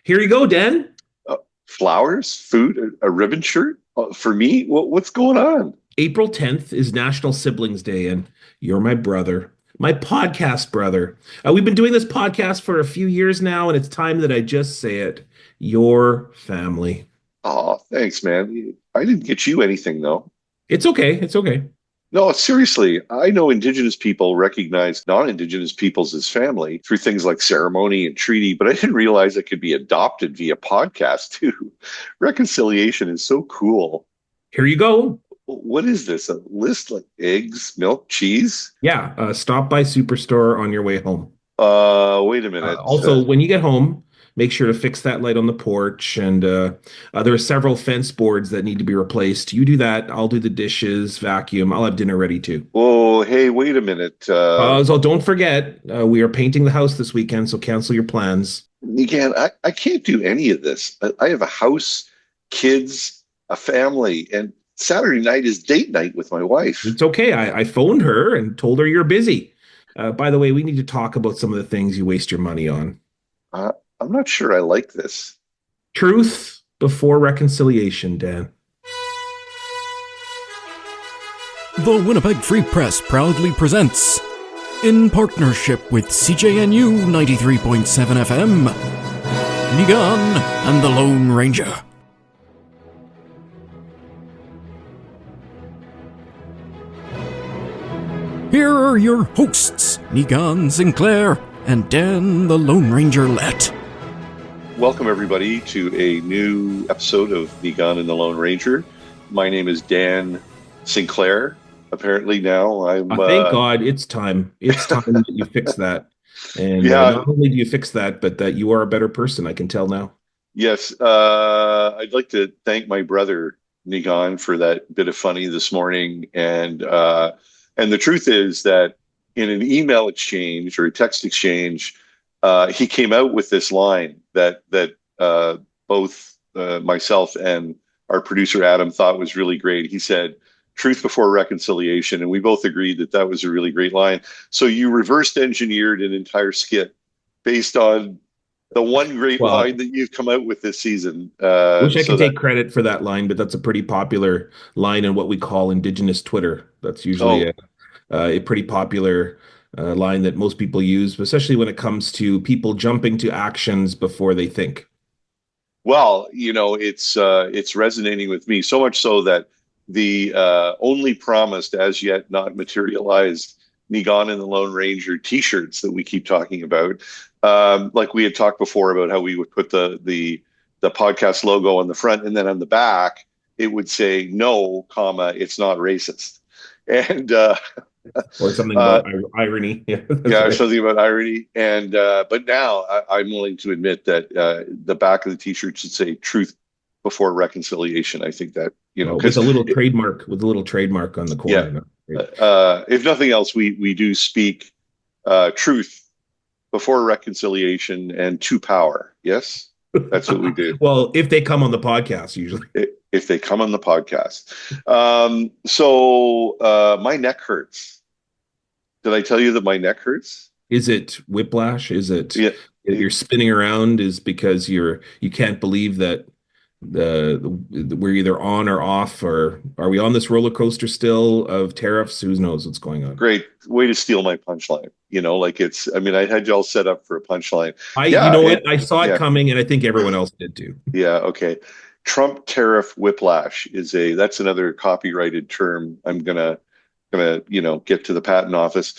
Here you go, Dan. Uh, Flowers, food, a ribbon shirt for me. What's going on? April 10th is National Siblings Day, and you're my brother, my podcast brother. We've been doing this podcast for a few years now, and it's time that I just say it. Your family. Oh, thanks, man. I didn't get you anything though. It's okay. It's okay. No, seriously, I know Indigenous people recognize non-Indigenous peoples as family through things like ceremony and treaty, but I didn't realize it could be adopted via podcast too. Reconciliation is so cool. Here you go. What is this? A list like eggs, milk, cheese? Yeah, stop by Superstore on your way home. Wait a minute. Also, when you get home, make sure to fix that light on the porch. And there are several fence boards that need to be replaced. You do that. I'll do the dishes, vacuum. I'll have dinner ready too. Oh, hey, wait a minute. So don't forget, we are painting the house this weekend, so cancel your plans. Niigaan, I can't do any of this. I have a house, kids, a family, and Saturday night is date night with my wife. It's okay. I phoned her and told her you're busy. By the way, we need to talk about some of the things you waste your money on. I'm not sure I like this. Truth before reconciliation, Dan. The Winnipeg Free Press proudly presents, in partnership with CJNU 93.7 FM, Niigaan and the Lone Ranger. Here are your hosts, Niigaan Sinclair and Dan the Lone Ranger Lett. Welcome, everybody, to a new episode of Niigaan and the Lone Ranger. My name is Dan Sinclair. Apparently now I'm... thank God, it's time. It's time that you fix that. And yeah, not only do you fix that, but that you are a better person, I can tell now. Yes. I'd like to thank my brother, Niigaan, for that bit of funny this morning. And the truth is that in an email exchange or a text exchange, he came out with this line that both myself and our producer Adam thought was really great. He said, "Truth before reconciliation," and we both agreed that that was a really great line. So you reversed engineered an entire skit based on the one great line that you've come out with this season. Wish I could take credit for that line, but that's a pretty popular line in what we call Indigenous Twitter. That's usually a pretty popular line that most people use, especially when it comes to people jumping to actions before they think. Well, it's resonating with me so much so that the only promised as yet not materialized Niigaan and the Lone Ranger T-shirts that we keep talking about, like we had talked before about how we would put the podcast logo on the front, and then on the back it would say no, comma, it's not racist, and or something about irony. Yeah, right. Something about irony. And but now I'm willing to admit that the back of the T-shirt should say "Truth before reconciliation." I think that with a little trademark, on the corner. Yeah. If nothing else, we do speak truth before reconciliation and to power. Yes, that's what we do. Well, if they come on the podcast, usually. If they come on the podcast. So my neck hurts. Did I tell you that my neck hurts? Is it whiplash? Is it you're spinning around is because you can't believe that we're either on or off, or are we on this roller coaster still of tariffs? Who knows what's going on? Great way to steal my punchline. I had y'all set up for a punchline. What? I saw it coming, and I think everyone else did too. Yeah. Okay. Trump tariff whiplash that's another copyrighted term. I'm gonna get to the patent office.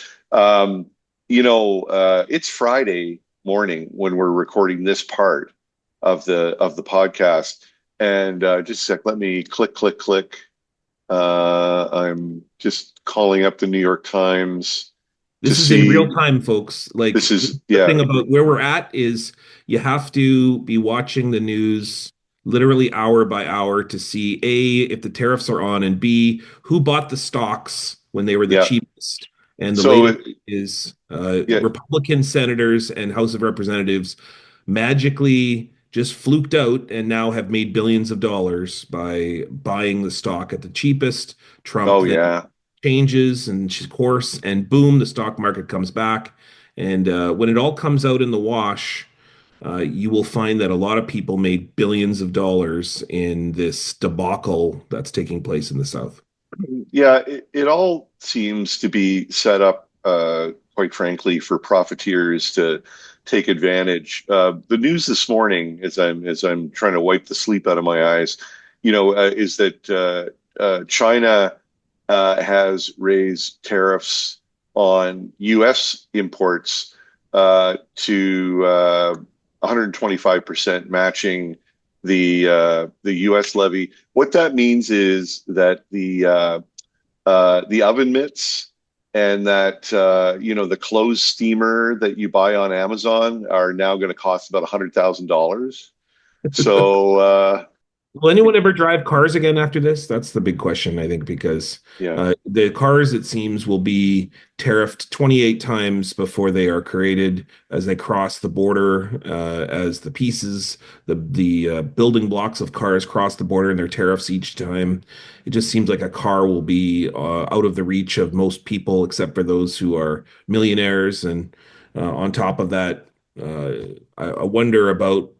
It's Friday morning when we're recording this part of the podcast. And just a sec, let me click. I'm just calling up the New York Times. This is in real time, folks. The thing about where we're at is you have to be watching the news literally hour by hour to see A, if the tariffs are on, and B, who bought the stocks when they were the cheapest. And the latest is Republican senators and House of Representatives magically just fluked out and now have made billions of dollars by buying the stock at the cheapest. Trump changes and course, and boom, the stock market comes back. And when it all comes out in the wash, you will find that a lot of people made billions of dollars in this debacle that's taking place in the South. Yeah, it all seems to be set up, quite frankly, for profiteers to take advantage. The news this morning, as I'm trying to wipe the sleep out of my eyes, is that China has raised tariffs on U.S. imports to 125%, matching the U.S. levy. What that means is that the oven mitts and that the clothes steamer that you buy on Amazon are now going to cost about $100,000. So will anyone ever drive cars again after this? That's the big question, I think, because the cars, it seems, will be tariffed 28 times before they are created as they cross the border, as the pieces, the building blocks of cars cross the border, and their tariffs each time. It just seems like a car will be out of the reach of most people, except for those who are millionaires. And on top of that, I wonder about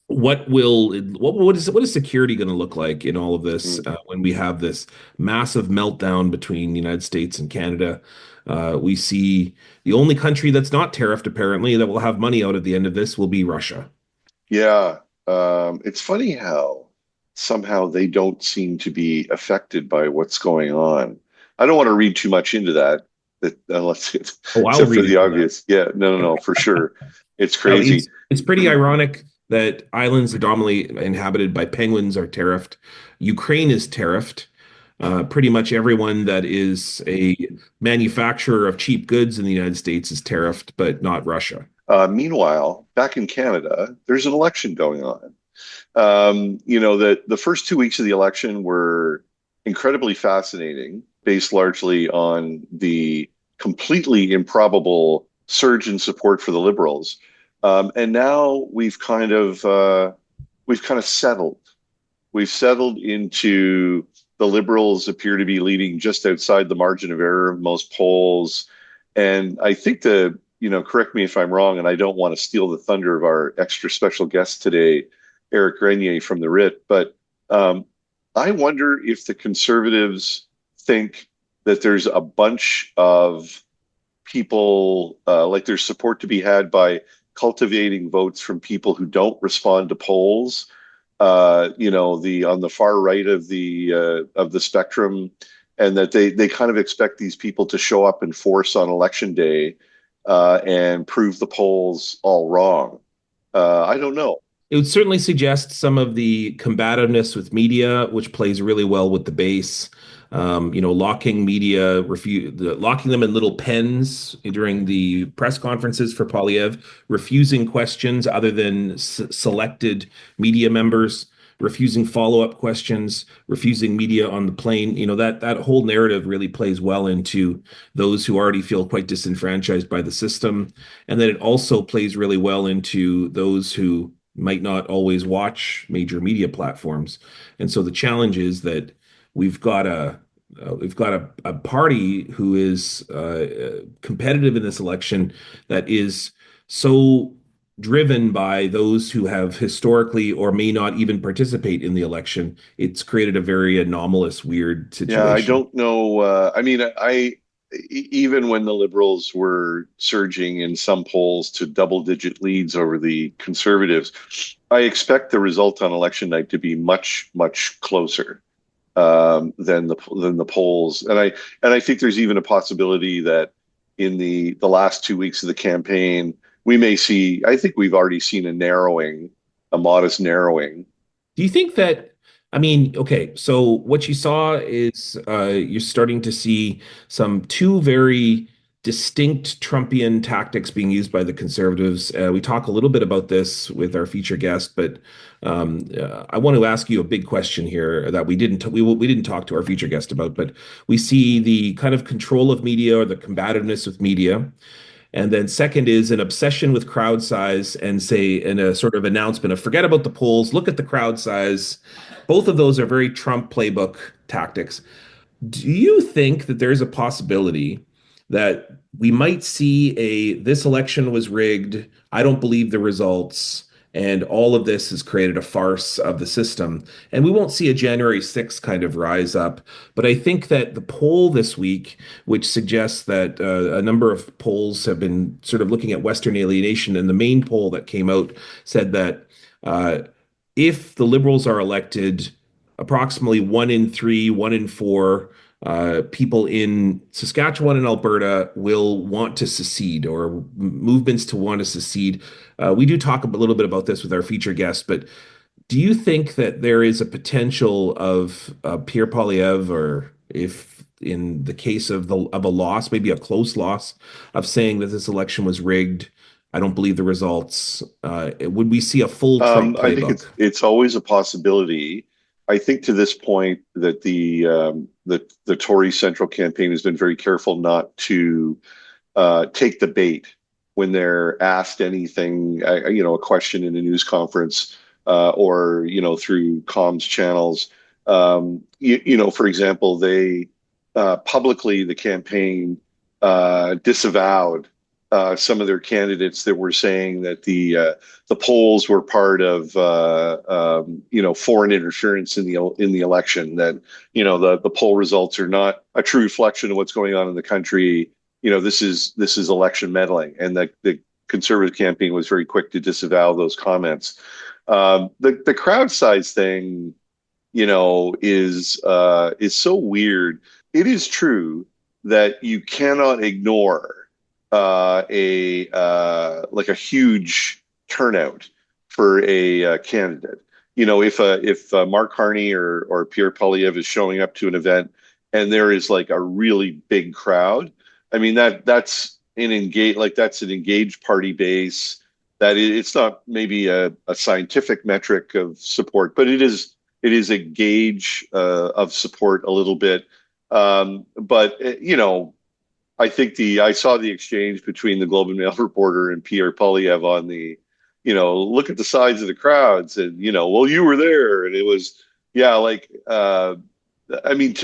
what is security going to look like in all of this when we have this massive meltdown between the United States and Canada. We see the only country that's not tariffed, apparently, that will have money out at the end of this will be Russia. Yeah, it's funny how somehow they don't seem to be affected by what's going on. I don't want to read too much into that, unless it's except for the obvious. Yeah, no, for sure. It's crazy. It's pretty ironic that islands predominantly inhabited by penguins are tariffed. Ukraine is tariffed. Pretty much everyone that is a manufacturer of cheap goods in the United States is tariffed, but not Russia. Meanwhile, back in Canada, there's an election going on. The first 2 weeks of the election were incredibly fascinating, based largely on the completely improbable surge in support for the Liberals. And now we've kind of settled. We've settled into the Liberals appear to be leading just outside the margin of error of most polls. And I think correct me if I'm wrong, and I don't want to steal the thunder of our extra special guest today, Eric Grenier from the Writ, but I wonder if the Conservatives think that there's a bunch of people, like there's support to be had by cultivating votes from people who don't respond to polls, on the far right of the spectrum, and that they kind of expect these people to show up in force on election day and prove the polls all wrong. I don't know. It would certainly suggest some of the combativeness with media, which plays really well with the base. Locking media, locking them in little pens during the press conferences for Poilievre, refusing questions other than selected media members, refusing follow-up questions, refusing media on the plane. That whole narrative really plays well into those who already feel quite disenfranchised by the system. And then it also plays really well into those who might not always watch major media platforms. And so the challenge is that we've got a party who is competitive in this election that is so driven by those who have historically or may not even participate in the election. It's created a very anomalous, weird situation. Yeah, I don't know. Even when the Liberals were surging in some polls to double-digit leads over the Conservatives, I expect the result on election night to be much, much closer than the polls. And I think there's even a possibility that in the last 2 weeks of the campaign, we may see. I think we've already seen a modest narrowing. Do you think that? Okay, so what you saw is you're starting to see two very distinct Trumpian tactics being used by the Conservatives. We talk a little bit about this with our feature guest, but I want to ask you a big question here that we didn't talk to our feature guest about. But we see the kind of control of media or the combativeness with media. And then second is an obsession with crowd size and say in a sort of announcement of forget about the polls, look at the crowd size. Both of those are very Trump playbook tactics. Do you think that there's a possibility that we might see this election was rigged. I don't believe the results. And all of this has created a farce of the system. And we won't see a January 6th kind of rise up. But I think that the poll this week, which suggests that a number of polls have been sort of looking at Western alienation, and the main poll that came out said that if the Liberals are elected, approximately 1 in 3, 1 in 4 people in Saskatchewan and Alberta will want to secede, or movements to want to secede. We do talk a little bit about this with our feature guests, but do you think that there is a potential of Pierre Poilievre, or if in the case of a loss, maybe a close loss, of saying that this election was rigged? I don't believe the results. Would we see a full Trump I think playbook? it's always a possibility. I think to this point that the Tory Central campaign has been very careful not to take the bait when they're asked anything, a question in a news conference or through comms channels. For example, they publicly, the campaign disavowed some of their candidates that were saying that the polls were part of foreign interference in the election. That the poll results are not a true reflection of what's going on in the country. This is election meddling, and the Conservative campaign was very quick to disavow those comments. The crowd size thing, is so weird. It is true that you cannot ignore a huge turnout for a candidate. If Mark Carney or Pierre Poilievre is showing up to an event and there is like a really big crowd, I mean that's an engaged party base. It's not maybe a scientific metric of support, but it is a gauge of support a little bit. But I think I saw the exchange between the Globe and Mail reporter and Pierre Poilievre on the, look at the size of the crowds, and well, you were there, and it was, to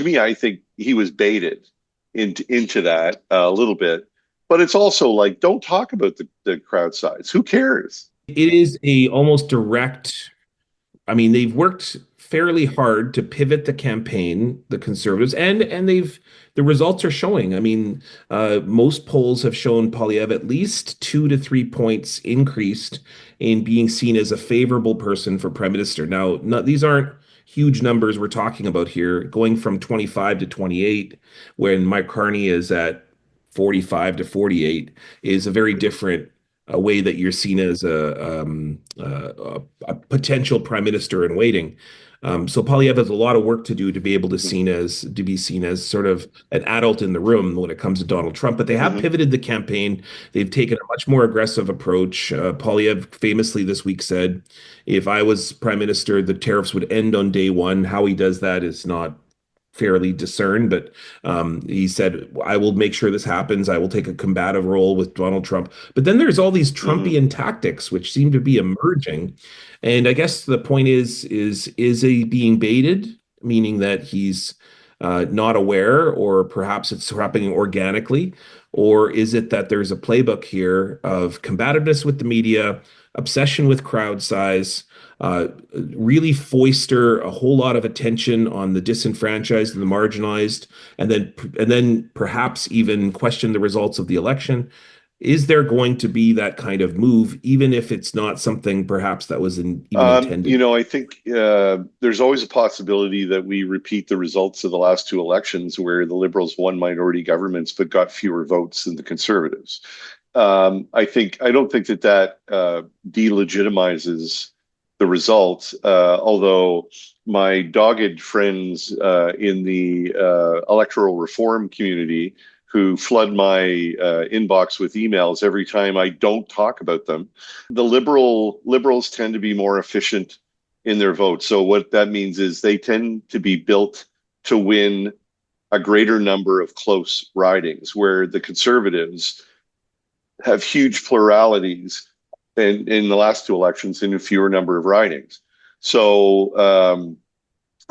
me, I think he was baited into that a little bit, but it's also like, don't talk about the crowd size. Who cares? It is a almost direct. I mean, they've worked fairly hard to pivot the campaign, the Conservatives, and the results are showing. I mean, most polls have shown Poilievre at least 2 to 3 points increased in being seen as a favorable person for prime minister. Now, these aren't huge numbers we're talking about here, going from 25 to 28, when Mike Carney is at 45 to 48, is a very different way that you're seen as a potential prime minister in waiting. So Poilievre has a lot of work to do to be able to be seen as sort of an adult in the room when it comes to Donald Trump. But they have pivoted the campaign. They've taken a much more aggressive approach. Poilievre famously this week said, "If I was prime minister, the tariffs would end on day one." How he does that is not fairly discerned, but he said, "I will make sure this happens. I will take a combative role with Donald Trump." But then there's all these Trumpian tactics which seem to be emerging, and I guess the point is he being baited, meaning that he's not aware, or perhaps it's happening organically, or is it that there's a playbook here of combativeness with the media, obsession with crowd size, really foister a whole lot of attention on the disenfranchised and the marginalized, and then perhaps even question the results of the election? Is there going to be that kind of move, even if it's not something perhaps that was even intended? I think there's always a possibility that we repeat the results of the last two elections, where the Liberals won minority governments but got fewer votes than the Conservatives. I don't think that delegitimizes the results, although my dogged friends in the electoral reform community, who flood my inbox with emails every time I don't talk about them, the liberals tend to be more efficient in their vote. So what that means is they tend to be built to win a greater number of close ridings, where the Conservatives have huge pluralities in the last two elections in a fewer number of ridings. So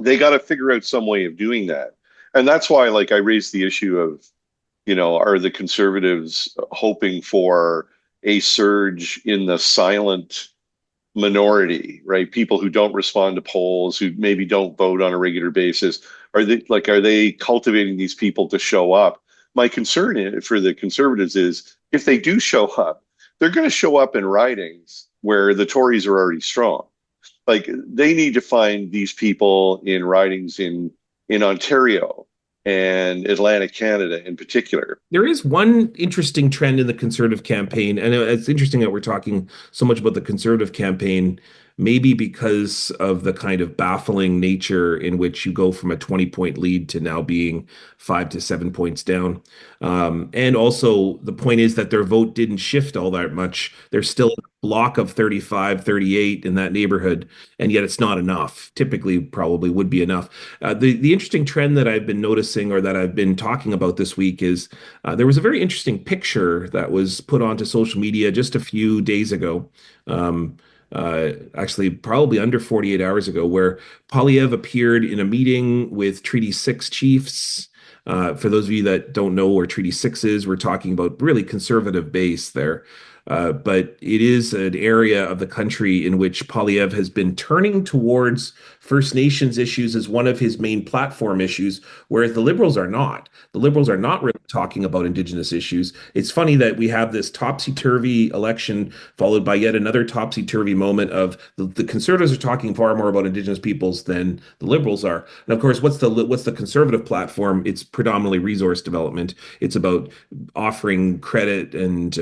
they got to figure out some way of doing that. And that's why, I raised the issue of, are the Conservatives hoping for a surge in the silent minority, right? People who don't respond to polls, who maybe don't vote on a regular basis. Are they cultivating these people to show up? My concern for the Conservatives is if they do show up, they're going to show up in ridings where the Tories are already strong. Like they need to find these people in ridings in Ontario and Atlantic Canada in particular. There is one interesting trend in the Conservative campaign, and it's interesting that we're talking so much about the Conservative campaign, maybe because of the kind of baffling nature in which you go from a 20-point lead to now being 5 to 7 points down. And also the point is that their vote didn't shift all that much. They're still a block of 35, 38 in that neighborhood, and yet it's not enough. Typically, probably would be enough. The interesting trend that I've been noticing or that I've been talking about this week is there was a very interesting picture that was put onto social media just a few days ago. Actually probably under 48 hours ago, where Poilievre appeared in a meeting with Treaty 6 chiefs. For those of you that don't know where Treaty 6 is, we're talking about really conservative base there. But it is an area of the country in which Poilievre has been turning towards First Nations issues as one of his main platform issues, whereas the Liberals are not. The Liberals are not really talking about Indigenous issues. It's funny that we have this topsy-turvy election followed by yet another topsy-turvy moment of the Conservatives are talking far more about Indigenous peoples than the Liberals are. And of course, what's the Conservative platform? It's predominantly resource development. It's about offering credit and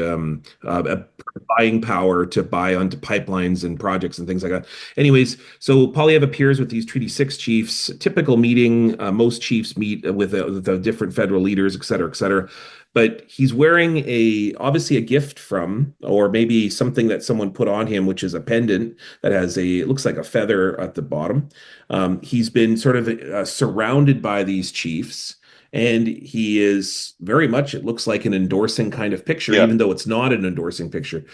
buying power to buy onto pipelines and projects and things like that. Anyways, so Poilievre appears with these Treaty 6 chiefs, typical meeting. Most chiefs meet with the different federal leaders, et cetera, et cetera. But he's wearing obviously a gift from, or maybe something that someone put on him, which is a pendant that it looks like a feather at the bottom. He's been sort of surrounded by these chiefs. And he is very much, it looks like an endorsing kind of picture, even though it's not an endorsing picture.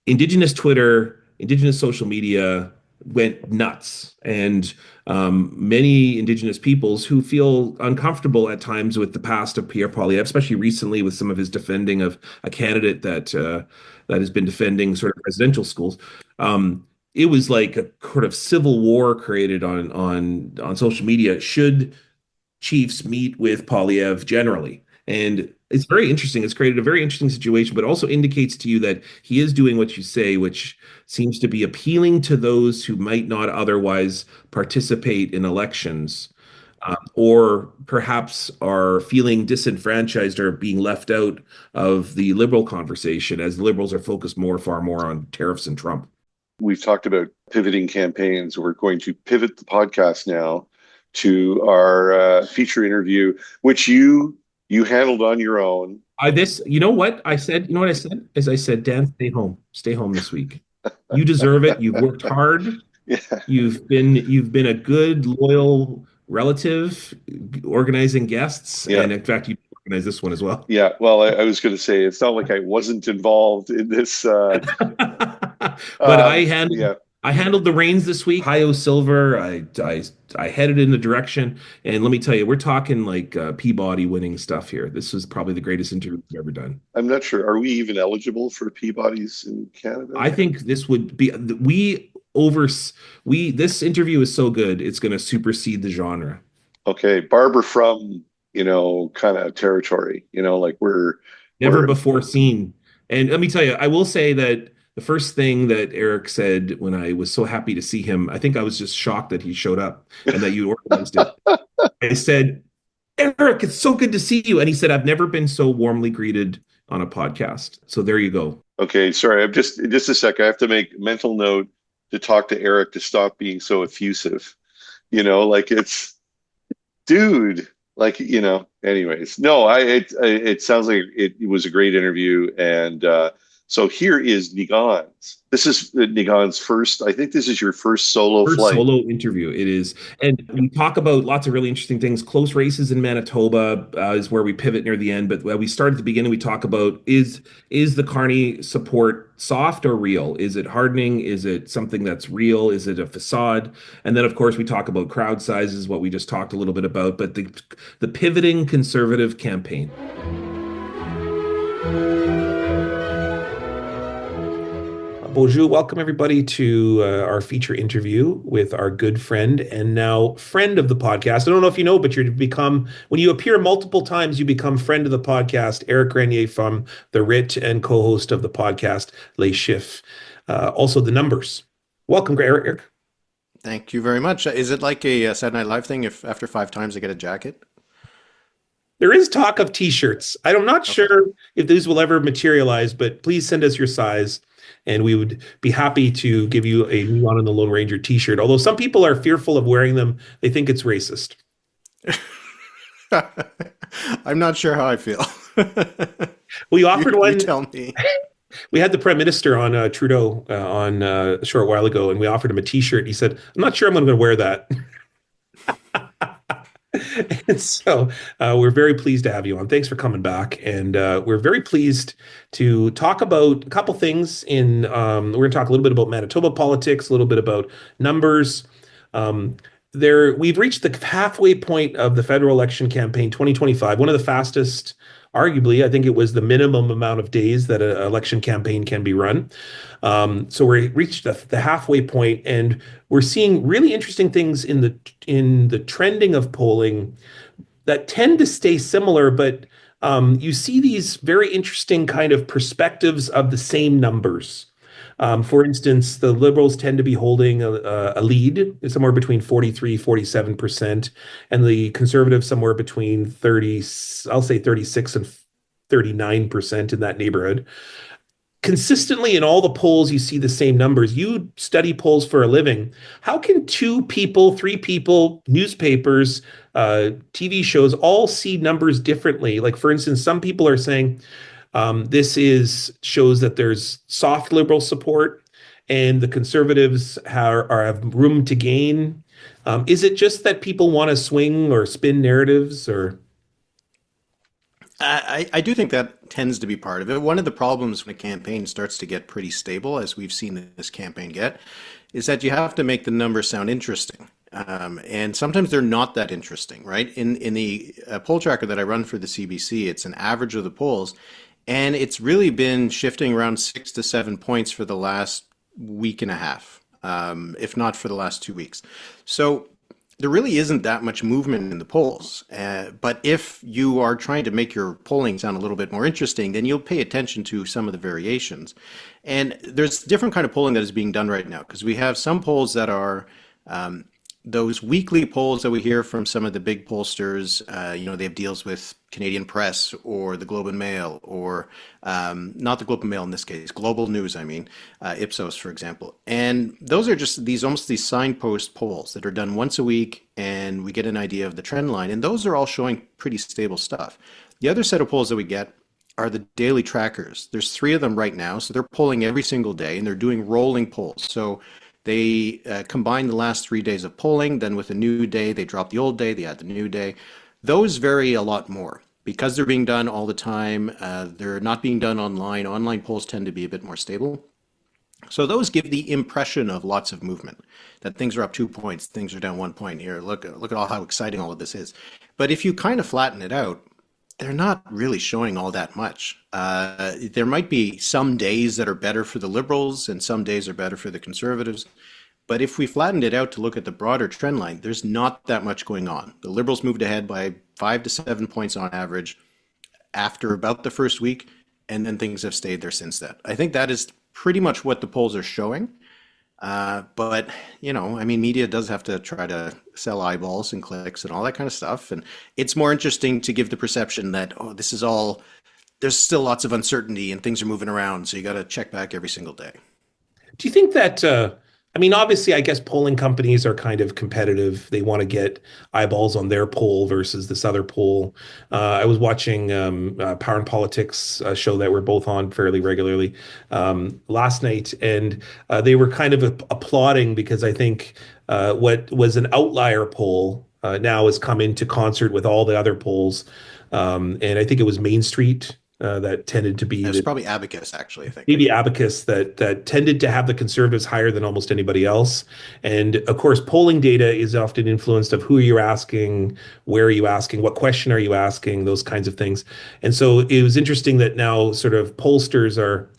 Indigenous Twitter, Indigenous social media went nuts. And many Indigenous peoples who feel uncomfortable at times with the past of Pierre Poilievre, especially recently with some of his defending of a candidate that has been defending sort of residential schools. It was like a sort of civil war created on social media. Should chiefs meet with Poilievre generally? And it's very interesting. It's created a very interesting situation, but also indicates to you that he is doing what you say, which seems to be appealing to those who might not otherwise participate in elections, or perhaps are feeling disenfranchised or being left out of the Liberal conversation, as the Liberals are focused far more on tariffs and Trump. We've talked about pivoting campaigns. We're going to pivot the podcast now to our feature interview, which you handled on your own. You know what I said? You know what I said? I said, Dan, stay home this week. You deserve it. You've worked hard. Yeah. You've been a good, loyal relative, organizing guests, and in fact, you organized this one as well. Yeah. Well, I was going to say it's not like I wasn't involved in this, but I handled the reins this week. Ohio Silver. I headed in the direction, and let me tell you, we're talking like Peabody winning stuff here. This was probably the greatest interview we've ever done. I'm not sure. Are we even eligible for Peabodys in Canada? I think this would be this interview is so good, it's going to supersede the genre. Okay, Barbara from kind of territory. Like we're never before seen. And let me tell you, I will say that the first thing that Eric said when I was so happy to see him, I think I was just shocked that he showed up and that you organized it. I said, Eric, it's so good to see you. And he said, I've never been so warmly greeted on a podcast. So there you go. Okay, sorry. I'm just a sec. I have to make mental note to talk to Eric to stop being so effusive. Like it's, dude, like, anyways. No, it sounds like it was a great interview. And so here is Niigaan's. This is Niigaan's first. I think this is your first solo flight. Solo interview. It is, and we talk about lots of really interesting things. Close races in Manitoba is where we pivot near the end. But we start at the beginning. We talk about is the Carney support soft or real? Is it hardening? Is it something that's real? Is it a facade? And then, of course, we talk about crowd sizes, what we just talked a little bit about. But the pivoting Conservative campaign. Bonjour, welcome everybody to our feature interview with our good friend and now friend of the podcast. I don't know if you know, but when you appear multiple times, you become friend of the podcast, Eric Grenier from the Writ and co-host of the podcast, Les Chiffres, also the numbers. Welcome, Eric. Thank you very much. Is it like a Saturday Night Live thing if after 5 times I get a jacket? There is talk of t-shirts. I'm not sure if these will ever materialize, but please send us your size. And we would be happy to give you a Niigaan and the Lone Ranger t-shirt. Although some people are fearful of wearing them. They think it's racist. I'm not sure how I feel. We offered one. You tell me. We had the Prime Minister on Trudeau on a short while ago, and we offered him a t-shirt. He said, I'm not sure I'm going to wear that. And so we're very pleased to have you on. Thanks for coming back. And we're very pleased to talk about a couple things we're going to talk a little bit about Manitoba politics, a little bit about numbers. We've reached the halfway point of the federal election campaign 2025, one of the fastest, arguably. I think it was the minimum amount of days that an election campaign can be run. So we reached the halfway point, and we're seeing really interesting things in the trending of polling that tend to stay similar, but you see these very interesting kind of perspectives of the same numbers. For instance, the Liberals tend to be holding a lead somewhere between 43-47%, and the Conservatives somewhere between 36 and 39% in that neighborhood. Consistently in all the polls, you see the same numbers. You study polls for a living. How can 2 people, 3 people, newspapers, TV shows all see numbers differently? Like, for instance, some people are saying shows that there's soft Liberal support and the Conservatives have room to gain. Is it just that people want to swing or spin narratives, or? I do think that tends to be part of it. One of the problems when a campaign starts to get pretty stable, as we've seen this campaign get, is that you have to make the numbers sound interesting. And sometimes they're not that interesting, right? In the poll tracker that I run for the CBC, it's an average of the polls, and it's really been shifting around 6 to 7 points for the last week and a half, if not for the last 2 weeks. So there really isn't that much movement in the polls. But if you are trying to make your polling sound a little bit more interesting, then you'll pay attention to some of the variations. And there's different kind of polling that is being done right now, because we have some polls that are those weekly polls that we hear from some of the big pollsters. They have deals with Canadian Press or the Globe and Mail, or not the Globe and Mail in this case, Global News, Ipsos, for example. And those are just almost these signpost polls that are done once a week, and we get an idea of the trend line. And those are all showing pretty stable stuff. The other set of polls that we get are the daily trackers. There's 3 of them right now, so they're polling every single day, and they're doing rolling polls. So they combine the last 3 days of polling, then with a new day, they drop the old day, they add the new day. Those vary a lot more because they're being done all the time. They're not being done online. Online polls tend to be a bit more stable. So those give the impression of lots of movement, that things are up 2 points, things are down 1 point here. Look at all how exciting all of this is. But if you kind of flatten it out, they're not really showing all that much. There might be some days that are better for the Liberals and some days are better for the Conservatives. But if we flattened it out to look at the broader trend line, there's not that much going on. The Liberals moved ahead by 5 to 7 points on average after about the first week, and then things have stayed there since then. I think that is pretty much what the polls are showing. But, media does have to try to sell eyeballs and clicks and all that kind of stuff. And it's more interesting to give the perception that, there's still lots of uncertainty and things are moving around. So you got to check back every single day. Do you think that, obviously, I guess polling companies are kind of competitive. They want to get eyeballs on their poll versus this other poll. I was watching Power and Politics, a show that we're both on fairly regularly last night, and they were kind of applauding because I think what was an outlier poll now has come into concert with all the other polls. And I think it was Main Street that tended to be It was probably Abacus, actually, I think. maybe Abacus that tended to have the conservatives higher than almost anybody else. And of course, polling data is often influenced of who you're asking, where are you asking, what question are you asking, those kinds of things. And so it was interesting that now sort of pollsters are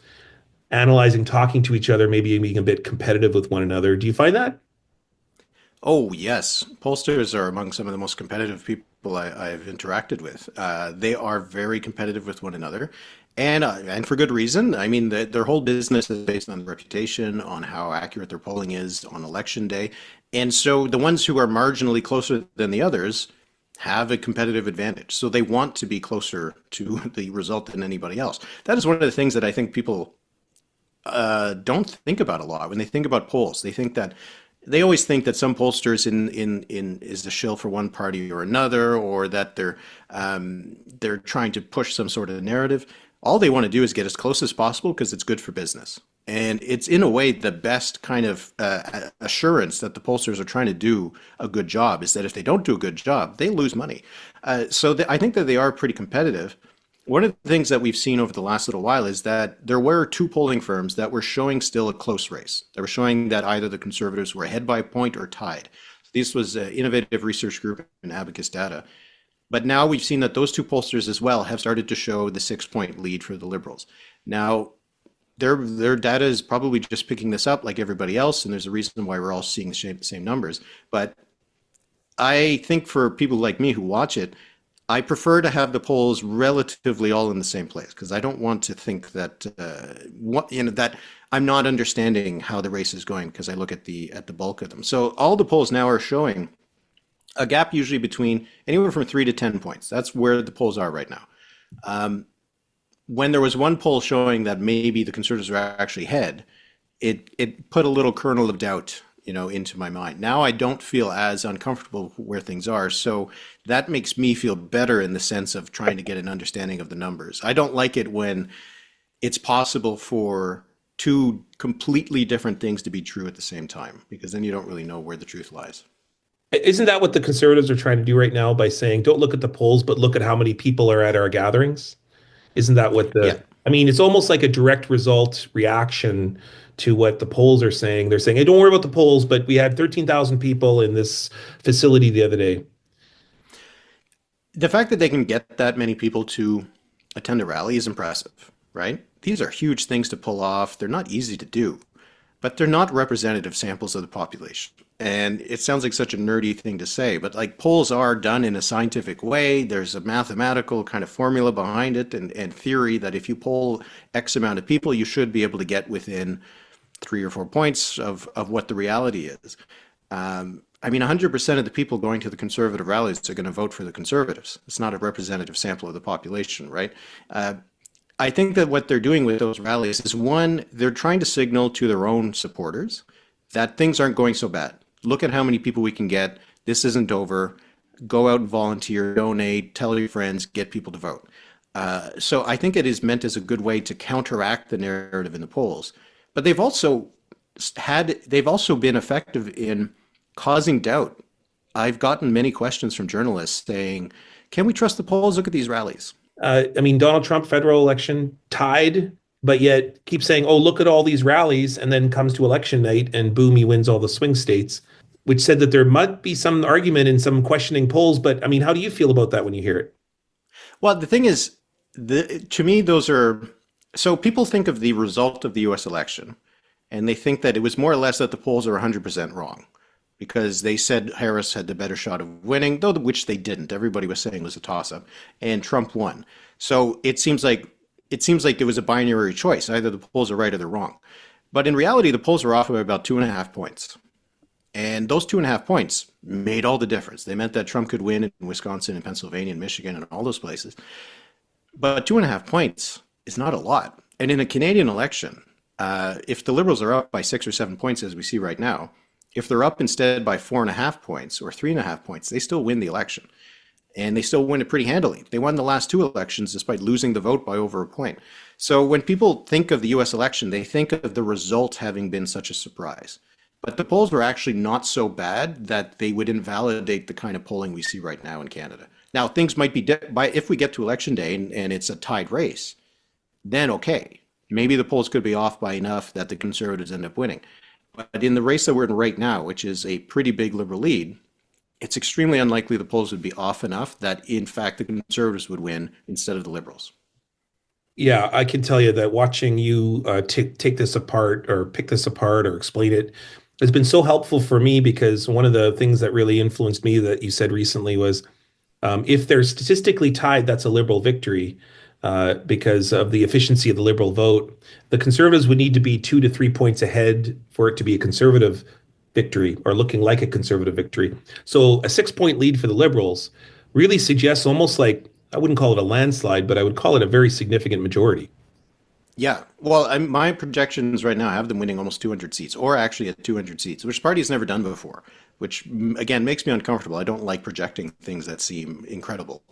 analyzing, talking to each other, maybe being a bit competitive with one another. Do you find that? Oh, yes. Pollsters are among some of the most competitive people I've interacted with. They are very competitive with one another, and for good reason. I mean, their whole business is based on reputation, on how accurate their polling is on election day. And so the ones who are marginally closer than the others have a competitive advantage. So they want to be closer to the result than anybody else. That is one of the things that I think people don't think about a lot when they think about polls. They always think that some pollsters in is the shill for one party or another, or that they're trying to push some sort of narrative. All they want to do is get as close as possible because it's good for business. And it's in a way the best kind of assurance that the pollsters are trying to do a good job is that if they don't do a good job, they lose money. I think that they are pretty competitive. One of the things that we've seen over the last little while is that there were two polling firms that were showing still a close race. They were showing that either the Conservatives were ahead by a point or tied. This was an Innovative Research Group and Abacus Data. But now we've seen that those two pollsters as well have started to show the 6-point lead for the Liberals. Now, their data is probably just picking this up like everybody else, and there's a reason why we're all seeing the same numbers. But I think for people like me who watch it, I prefer to have the polls relatively all in the same place because I don't want to think that that I'm not understanding how the race is going because I look at the bulk of them. So all the polls now are showing a gap usually between anywhere from 3 to 10 points. That's where the polls are right now. When there was one poll showing that maybe the Conservatives are actually ahead, it put a little kernel of doubt into my mind. Now I don't feel as uncomfortable where things are. So that makes me feel better in the sense of trying to get an understanding of the numbers. I don't like it when it's possible for two completely different things to be true at the same time, because then you don't really know where the truth lies. Isn't that what the Conservatives are trying to do right now by saying, don't look at the polls, but look at how many people are at our gatherings? Isn't that what I mean, it's almost like a direct result reaction to what the polls are saying. They're saying, hey, don't worry about the polls, but we had 13,000 people in this facility the other day. The fact that they can get that many people to attend a rally is impressive, right? These are huge things to pull off. They're not easy to do, but they're not representative samples of the population. And it sounds like such a nerdy thing to say, but like polls are done in a scientific way. There's a mathematical kind of formula behind it and theory that if you poll X amount of people, you should be able to get within 3 or 4 points of what the reality is. I mean, 100% of the people going to the Conservative rallies are going to vote for the Conservatives. It's not a representative sample of the population, right? I think that what they're doing with those rallies is, one, they're trying to signal to their own supporters that things aren't going so bad. Look at how many people we can get. This isn't over. Go out and volunteer, donate, tell your friends, get people to vote. So I think it is meant as a good way to counteract the narrative in the polls. But they've also been effective in causing doubt. I've gotten many questions from journalists saying, can we trust the polls? Look at these rallies. I mean, Donald Trump, federal election, tied, but yet keeps saying, oh, look at all these rallies, and then comes to election night and boom, he wins all the swing states, which said that there might be some argument in some questioning polls. But I mean, how do you feel about that when you hear it? Well, the thing is, to me, those are, so people think of the result of the US election, and they think that it was more or less that the polls are 100% wrong, because they said Harris had the better shot of winning, though which they didn't. Everybody was saying it was a toss-up, and Trump won. So it seems like it was a binary choice. Either the polls are right or they're wrong. But in reality, the polls were off by about 2.5 points. And those 2.5 points made all the difference. They meant that Trump could win in Wisconsin and Pennsylvania and Michigan and all those places. But 2.5 points is not a lot. And in a Canadian election, if the Liberals are up by 6 or 7 points, as we see right now, if they're up instead by 4.5 points or 3.5 points, they still win the election. And they still win it pretty handily. They won the last 2 elections despite losing the vote by over a point. So when people think of the US election, they think of the result having been such a surprise. But the polls were actually not so bad that they would invalidate the kind of polling we see right now in Canada. Now, things might be if we get to election day and it's a tied race, then okay, maybe the polls could be off by enough that the Conservatives end up winning. But in the race that we're in right now, which is a pretty big Liberal lead, it's extremely unlikely the polls would be off enough that, in fact, the Conservatives would win instead of the Liberals. Yeah, I can tell you that watching you take this apart or pick this apart or explain it has been so helpful for me, because one of the things that really influenced me that you said recently was if they're statistically tied, that's a Liberal victory because of the efficiency of the Liberal vote. The Conservatives would need to be 2 to 3 points ahead for it to be a Conservative victory or looking like a Conservative victory. So a 6-point lead for the Liberals really suggests almost like, I wouldn't call it a landslide, but I would call it a very significant majority. Yeah, well, my projections right now have them winning almost 200 seats, or actually at 200 seats, which the party has never done before, which, again, makes me uncomfortable. I don't like projecting things that seem incredible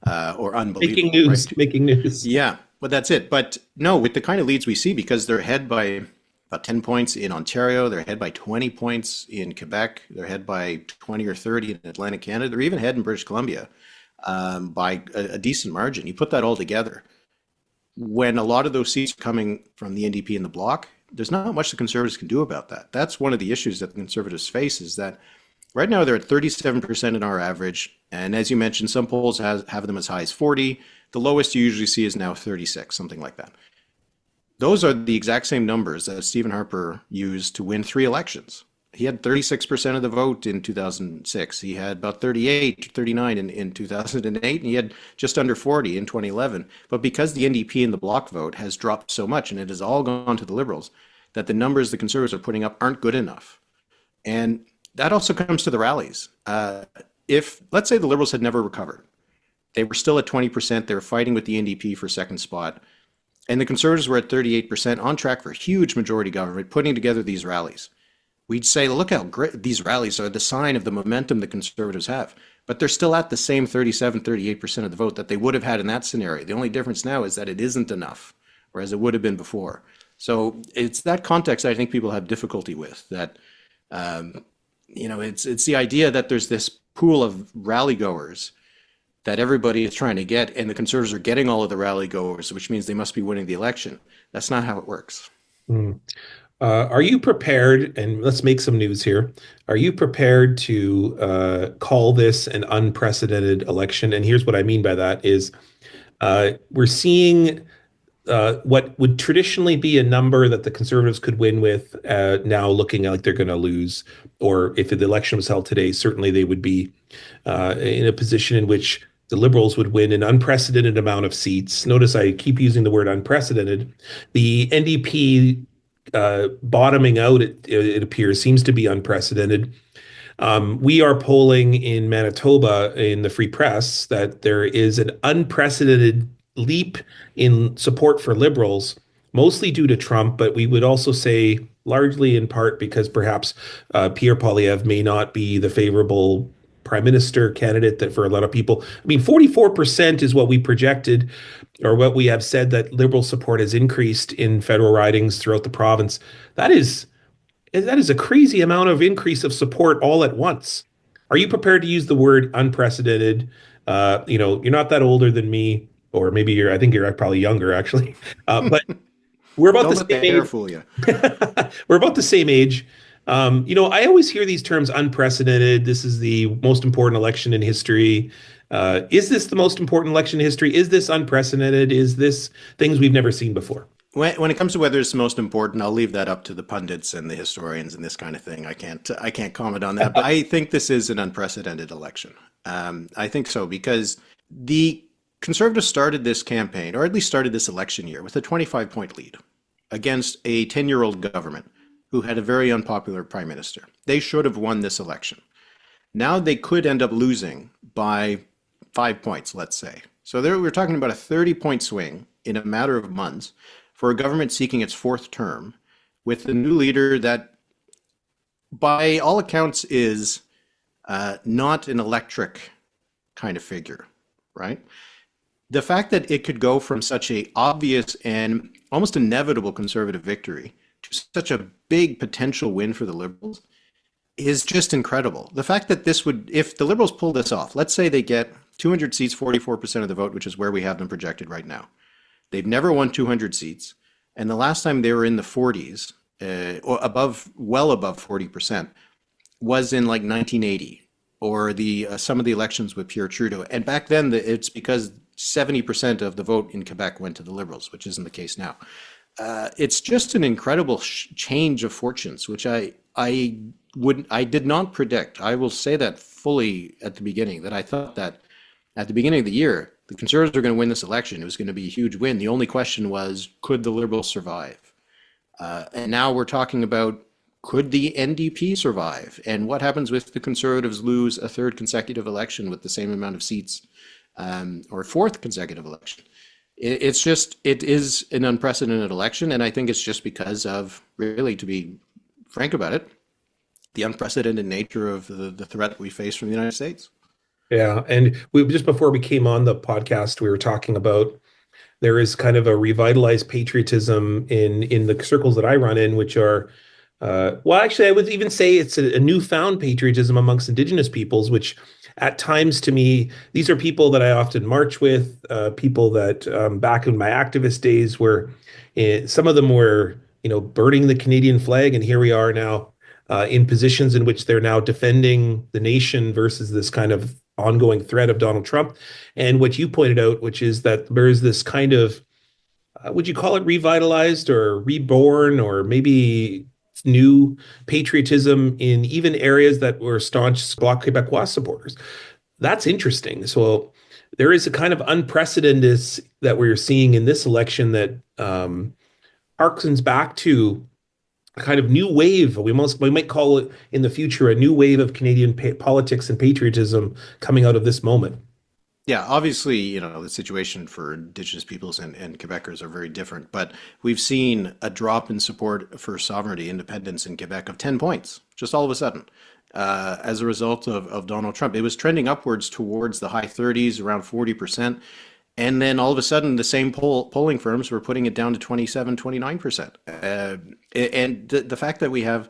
or unbelievable. Making news, right? Making news. Yeah, but that's it. But no, with the kind of leads we see, because they're ahead by about 10 points in Ontario, they're ahead by 20 points in Quebec, they're ahead by 20 or 30 in Atlantic Canada, they're even ahead in British Columbia by a decent margin. You put that all together, when a lot of those seats are coming from the NDP and the Bloc, there's not much the Conservatives can do about that. That's one of the issues that the Conservatives face, is that right now they're at 37% in our average. And as you mentioned, some polls have them as high as 40. The lowest you usually see is now 36, something like that. Those are the exact same numbers that Stephen Harper used to win 3 elections. He had 36% of the vote in 2006. He had about 38, 39 in 2008, and he had just under 40 in 2011. But because the NDP and the Bloc vote has dropped so much, and it has all gone to the Liberals, that the numbers the Conservatives are putting up aren't good enough. And that also comes to the rallies. If, let's say, the Liberals had never recovered, they were still at 20%, they were fighting with the NDP for second spot, and the Conservatives were at 38%, on track for a huge majority government, putting together these rallies. We'd say, look how great these rallies are, the sign of the momentum the Conservatives have. But they're still at the same 37, 38% of the vote that they would have had in that scenario. The only difference now is that it isn't enough, whereas it would have been before. So it's that context I think people have difficulty with, that, it's the idea that there's this pool of rally goers that everybody is trying to get, and the Conservatives are getting all of the rally goers, which means they must be winning the election. That's not how it works. Mm. Are you prepared, and let's make some news here, are you prepared to call this an unprecedented election? And here's what I mean by that is we're seeing what would traditionally be a number that the Conservatives could win with now looking like they're going to lose, or if the election was held today, certainly they would be in a position in which the Liberals would win an unprecedented amount of seats. Notice I keep using the word unprecedented. The NDP bottoming out, it appears, seems to be unprecedented. We are polling in Manitoba in the Free Press that there is an unprecedented leap in support for Liberals, mostly due to Trump, but we would also say largely in part because perhaps Pierre Poilievre may not be the favorable prime minister candidate that for a lot of people. I mean, 44% is what we projected, or what we have said that Liberal support has increased in federal ridings throughout the province. That is a crazy amount of increase of support all at once. Are you prepared to use the word unprecedented? You're not that older than me, or maybe I think you're probably younger actually. But we're about the same age. We're about the same age. I always hear these terms unprecedented. This is the most important election in history. Is this the most important election in history? Is this unprecedented? Is this things we've never seen before? When it comes to whether it's the most important, I'll leave that up to the pundits and the historians and this kind of thing. I can't comment on that. But I think this is an unprecedented election. I think so, because the Conservatives started this campaign, or at least started this election year, with a 25-point lead against a 10-year-old government who had a very unpopular prime minister. They should have won this election. Now they could end up losing by 5 points, let's say. So we're talking about a 30-point swing in a matter of months for a government seeking its 4th term with a new leader that, by all accounts, is not an electric kind of figure, right? The fact that it could go from such a obvious and almost inevitable Conservative victory to such a big potential win for the Liberals is just incredible. The fact that this would, if the Liberals pull this off, let's say they get 200 seats, 44% of the vote, which is where we have them projected right now. They've never won 200 seats. And the last time they were in the 40s, or well above 40%, was in like 1980, or some of the elections with Pierre Trudeau. And back then, it's because 70% of the vote in Quebec went to the Liberals, which isn't the case now. It's just an incredible change of fortunes, which I did not predict. I will say that fully at the beginning, that I thought that at the beginning of the year, the Conservatives were going to win this election. It was going to be a huge win. The only question was, could the Liberals survive? And now we're talking about, could the NDP survive? And what happens if the Conservatives lose a third consecutive election with the same amount of seats, or a fourth consecutive election? It is an unprecedented election. And I think it's just because of, really, to be frank about it, the unprecedented nature of the threat we face from the United States. Yeah. And just before we came on the podcast, we were talking about, there is kind of a revitalized patriotism in the circles that I run in, which are, well, actually, I would even say it's a newfound patriotism amongst Indigenous peoples, which at times, to me, these are people that I often march with, people that back in my activist days were, some of them were, burning the Canadian flag. And here we are now in positions in which they're now defending the nation versus this kind of ongoing threat of Donald Trump. And what you pointed out, which is that there is this kind of, would you call it revitalized or reborn, or maybe new patriotism in even areas that were staunch Bloc Québécois supporters? That's interesting. So there is a kind of unprecedented that we're seeing in this election that harkens back to a kind of new wave. We might call it in the future a new wave of Canadian politics and patriotism coming out of this moment. Yeah, obviously, the situation for Indigenous peoples and Quebecers are very different, but we've seen a drop in support for sovereignty, independence in Quebec of 10 points, just all of a sudden, as a result of Donald Trump. It was trending upwards towards the high 30s, around 40%. And then all of a sudden, the same polling firms were putting it down to 27, 29%. And the fact that we have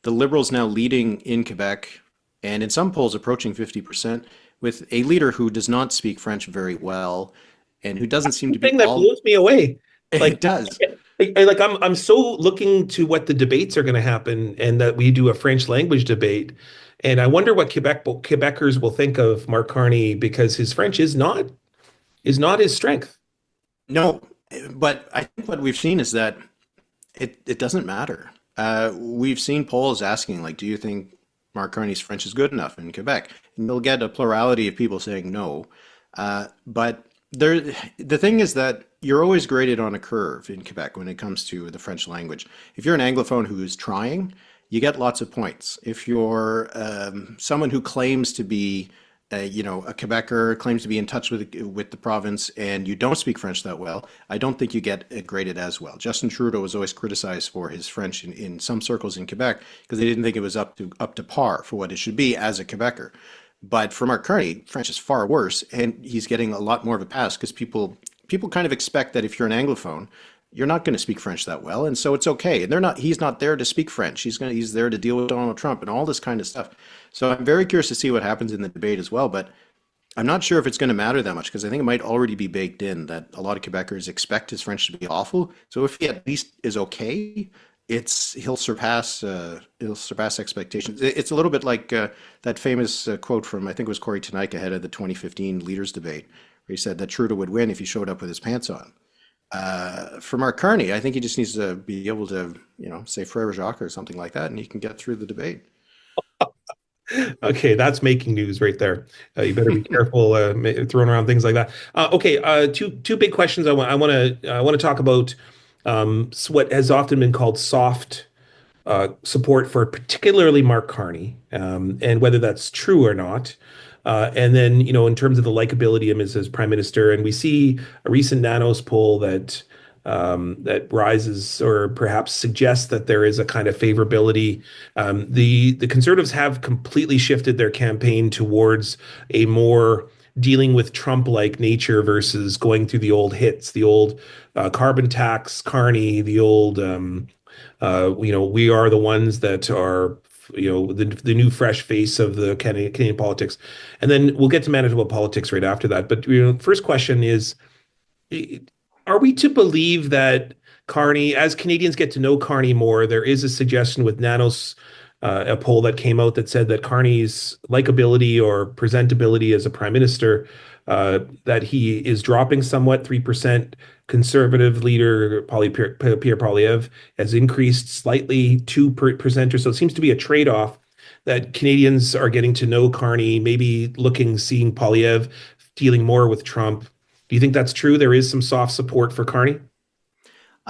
the Liberals now leading in Quebec, and in some polls approaching 50%, with a leader who does not speak French very well, and who doesn't seem to be. The thing that blows me away. It does. I'm so looking to what the debates are going to happen, and that we do a French language debate. And I wonder what Quebecers will think of Mark Carney, because his French is not his strength. No, but I think what we've seen is that it doesn't matter. We've seen polls asking, like, do you think Mark Carney's French is good enough in Quebec? And you'll get a plurality of people saying no. But the thing is that you're always graded on a curve in Quebec when it comes to the French language. If you're an Anglophone who's trying, you get lots of points. If you're someone who claims to be a Quebecer, claims to be in touch with the province, and you don't speak French that well, I don't think you get graded as well. Justin Trudeau was always criticized for his French in some circles in Quebec, because they didn't think it was up to par for what it should be as a Quebecer. But for Mark Carney, French is far worse, and he's getting a lot more of a pass because people kind of expect that if you're an Anglophone, you're not going to speak French that well, and so it's okay. And he's not there to speak French. He's there to deal with Donald Trump and all this kind of stuff. So I'm very curious to see what happens in the debate as well, but I'm not sure if it's going to matter that much, because I think it might already be baked in that a lot of Quebecers expect his French to be awful. So if he at least is okay, he'll surpass expectations. It's a little bit like that famous quote from, I think it was Corey Tenaika ahead of the 2015 leaders debate, where he said that Trudeau would win if he showed up with his pants on. For Mark Carney, I think he just needs to be able to, say Frere Jacques or something like that, and he can get through the debate. Okay, that's making news right there. You better be careful throwing around things like that. Okay, two big questions. I want to talk about what has often been called soft support for particularly Mark Carney, and whether that's true or not. And then, in terms of the likability of him as prime minister, and we see a recent Nanos poll that rises or perhaps suggests that there is a kind of favorability. The Conservatives have completely shifted their campaign towards a more dealing with Trump-like nature versus going through the old hits, the old carbon tax, Carney, the old, we are the ones that are the new fresh face of the Canadian politics. And then we'll get to Manitoba politics right after that. But first question is, are we to believe that Carney, as Canadians get to know Carney more, there is a suggestion with Nanos, a poll that came out that said that Carney's likability or presentability as a prime minister, that he is dropping somewhat. 3%. Conservative leader Pierre Poilievre has increased slightly, 2% or so. It seems to be a trade-off that Canadians are getting to know Carney, maybe seeing Poilievre dealing more with Trump. Do you think that's true? There is some soft support for Carney?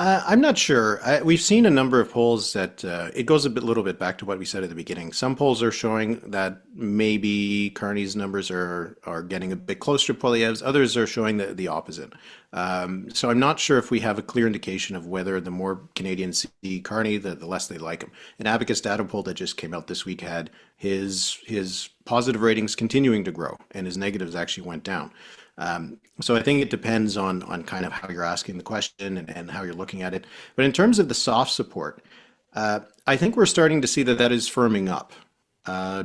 I'm not sure. We've seen a number of polls that it goes a little bit back to what we said at the beginning. Some polls are showing that maybe Carney's numbers are getting a bit closer to Poilievre's. Others are showing the opposite. So I'm not sure if we have a clear indication of whether the more Canadians see Carney, the less they like him. An Abacus data poll that just came out this week had his positive ratings continuing to grow, and his negatives actually went down. So I think it depends on kind of how you're asking the question and how you're looking at it. But in terms of the soft support, I think we're starting to see that is firming up.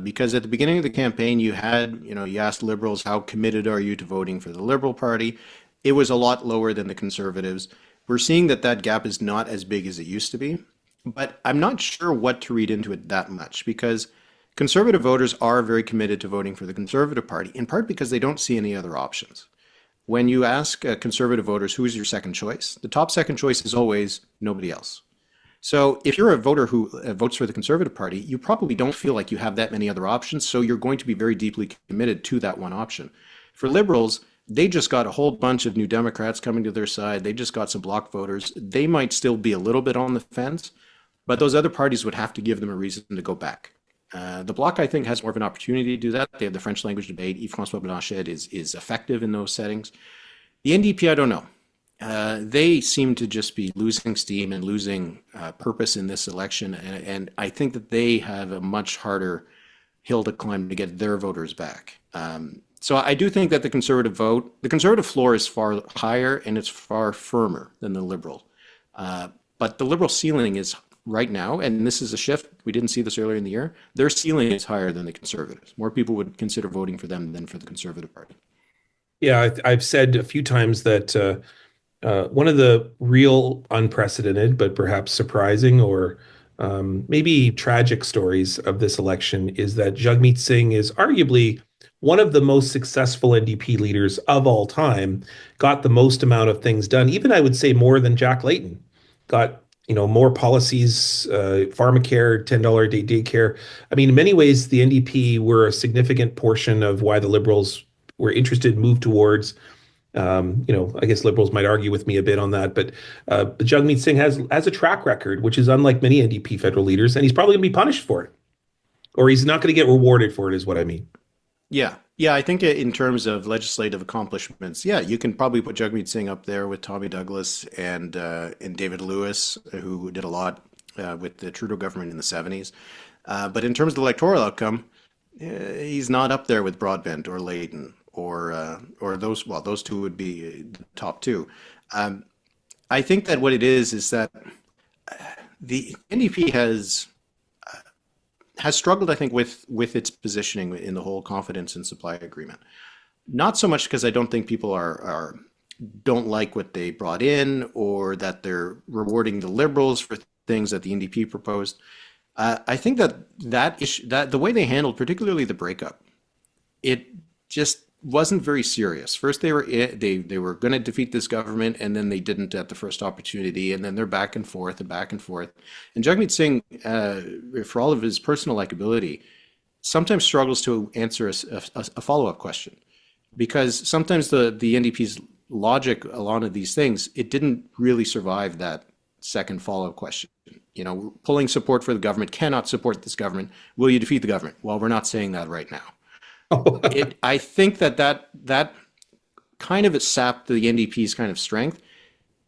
Because at the beginning of the campaign, you asked Liberals, how committed are you to voting for the Liberal Party? It was a lot lower than the Conservatives. We're seeing that gap is not as big as it used to be. But I'm not sure what to read into it that much, because Conservative voters are very committed to voting for the Conservative Party, in part because they don't see any other options. When you ask Conservative voters, who's your second choice? The top second choice is always nobody else. So if you're a voter who votes for the Conservative Party, you probably don't feel like you have that many other options, so you're going to be very deeply committed to that one option. For Liberals, they just got a whole bunch of New Democrats coming to their side. They just got some bloc voters. They might still be a little bit on the fence, but those other parties would have to give them a reason to go back. The Bloc, I think, has more of an opportunity to do that. They have the French language debate. Yves-François Blanchet is effective in those settings. The NDP, I don't know. They seem to just be losing steam and losing purpose in this election. And I think that they have a much harder hill to climb to get their voters back. So I do think that the Conservative floor is far higher and it's far firmer than the Liberal. But the Liberal ceiling is right now, and this is a shift, we didn't see this earlier in the year, their ceiling is higher than the Conservatives. More people would consider voting for them than for the Conservative Party. Yeah, I've said a few times that one of the real unprecedented, but perhaps surprising or maybe tragic stories of this election is that Jagmeet Singh is arguably one of the most successful NDP leaders of all time, got the most amount of things done, even I would say more than Jack Layton, got more policies, pharmacare, $10 a day daycare. I mean, in many ways, the NDP were a significant portion of why the Liberals were interested to move towards. I guess Liberals might argue with me a bit on that, but Jagmeet Singh has a track record, which is unlike many NDP federal leaders, and he's probably going to be punished for it, or he's not going to get rewarded for it, is what I mean. Yeah, I think in terms of legislative accomplishments, you can probably put Jagmeet Singh up there with Tommy Douglas and David Lewis, who did a lot with the Trudeau government in the 70s. But in terms of the electoral outcome, he's not up there with Broadbent or Layton or those. Well, those two would be the top two. I think that what it is that the NDP has struggled, I think, with its positioning in the whole confidence and supply agreement. Not so much because I don't think people don't like what they brought in or that they're rewarding the Liberals for things that the NDP proposed. I think that issue, that the way they handled, particularly the breakup, it just wasn't very serious. First, they were going to defeat this government, and then they didn't at the first opportunity, and then they're back and forth and back and forth. And Jagmeet Singh, for all of his personal likability, sometimes struggles to answer a follow-up question, because sometimes the NDP's logic, a lot of these things, it didn't really survive that second follow-up question. Pulling support for the government cannot support this government. Will you defeat the government? Well, we're not saying that right now. I think that kind of sapped the NDP's kind of strength.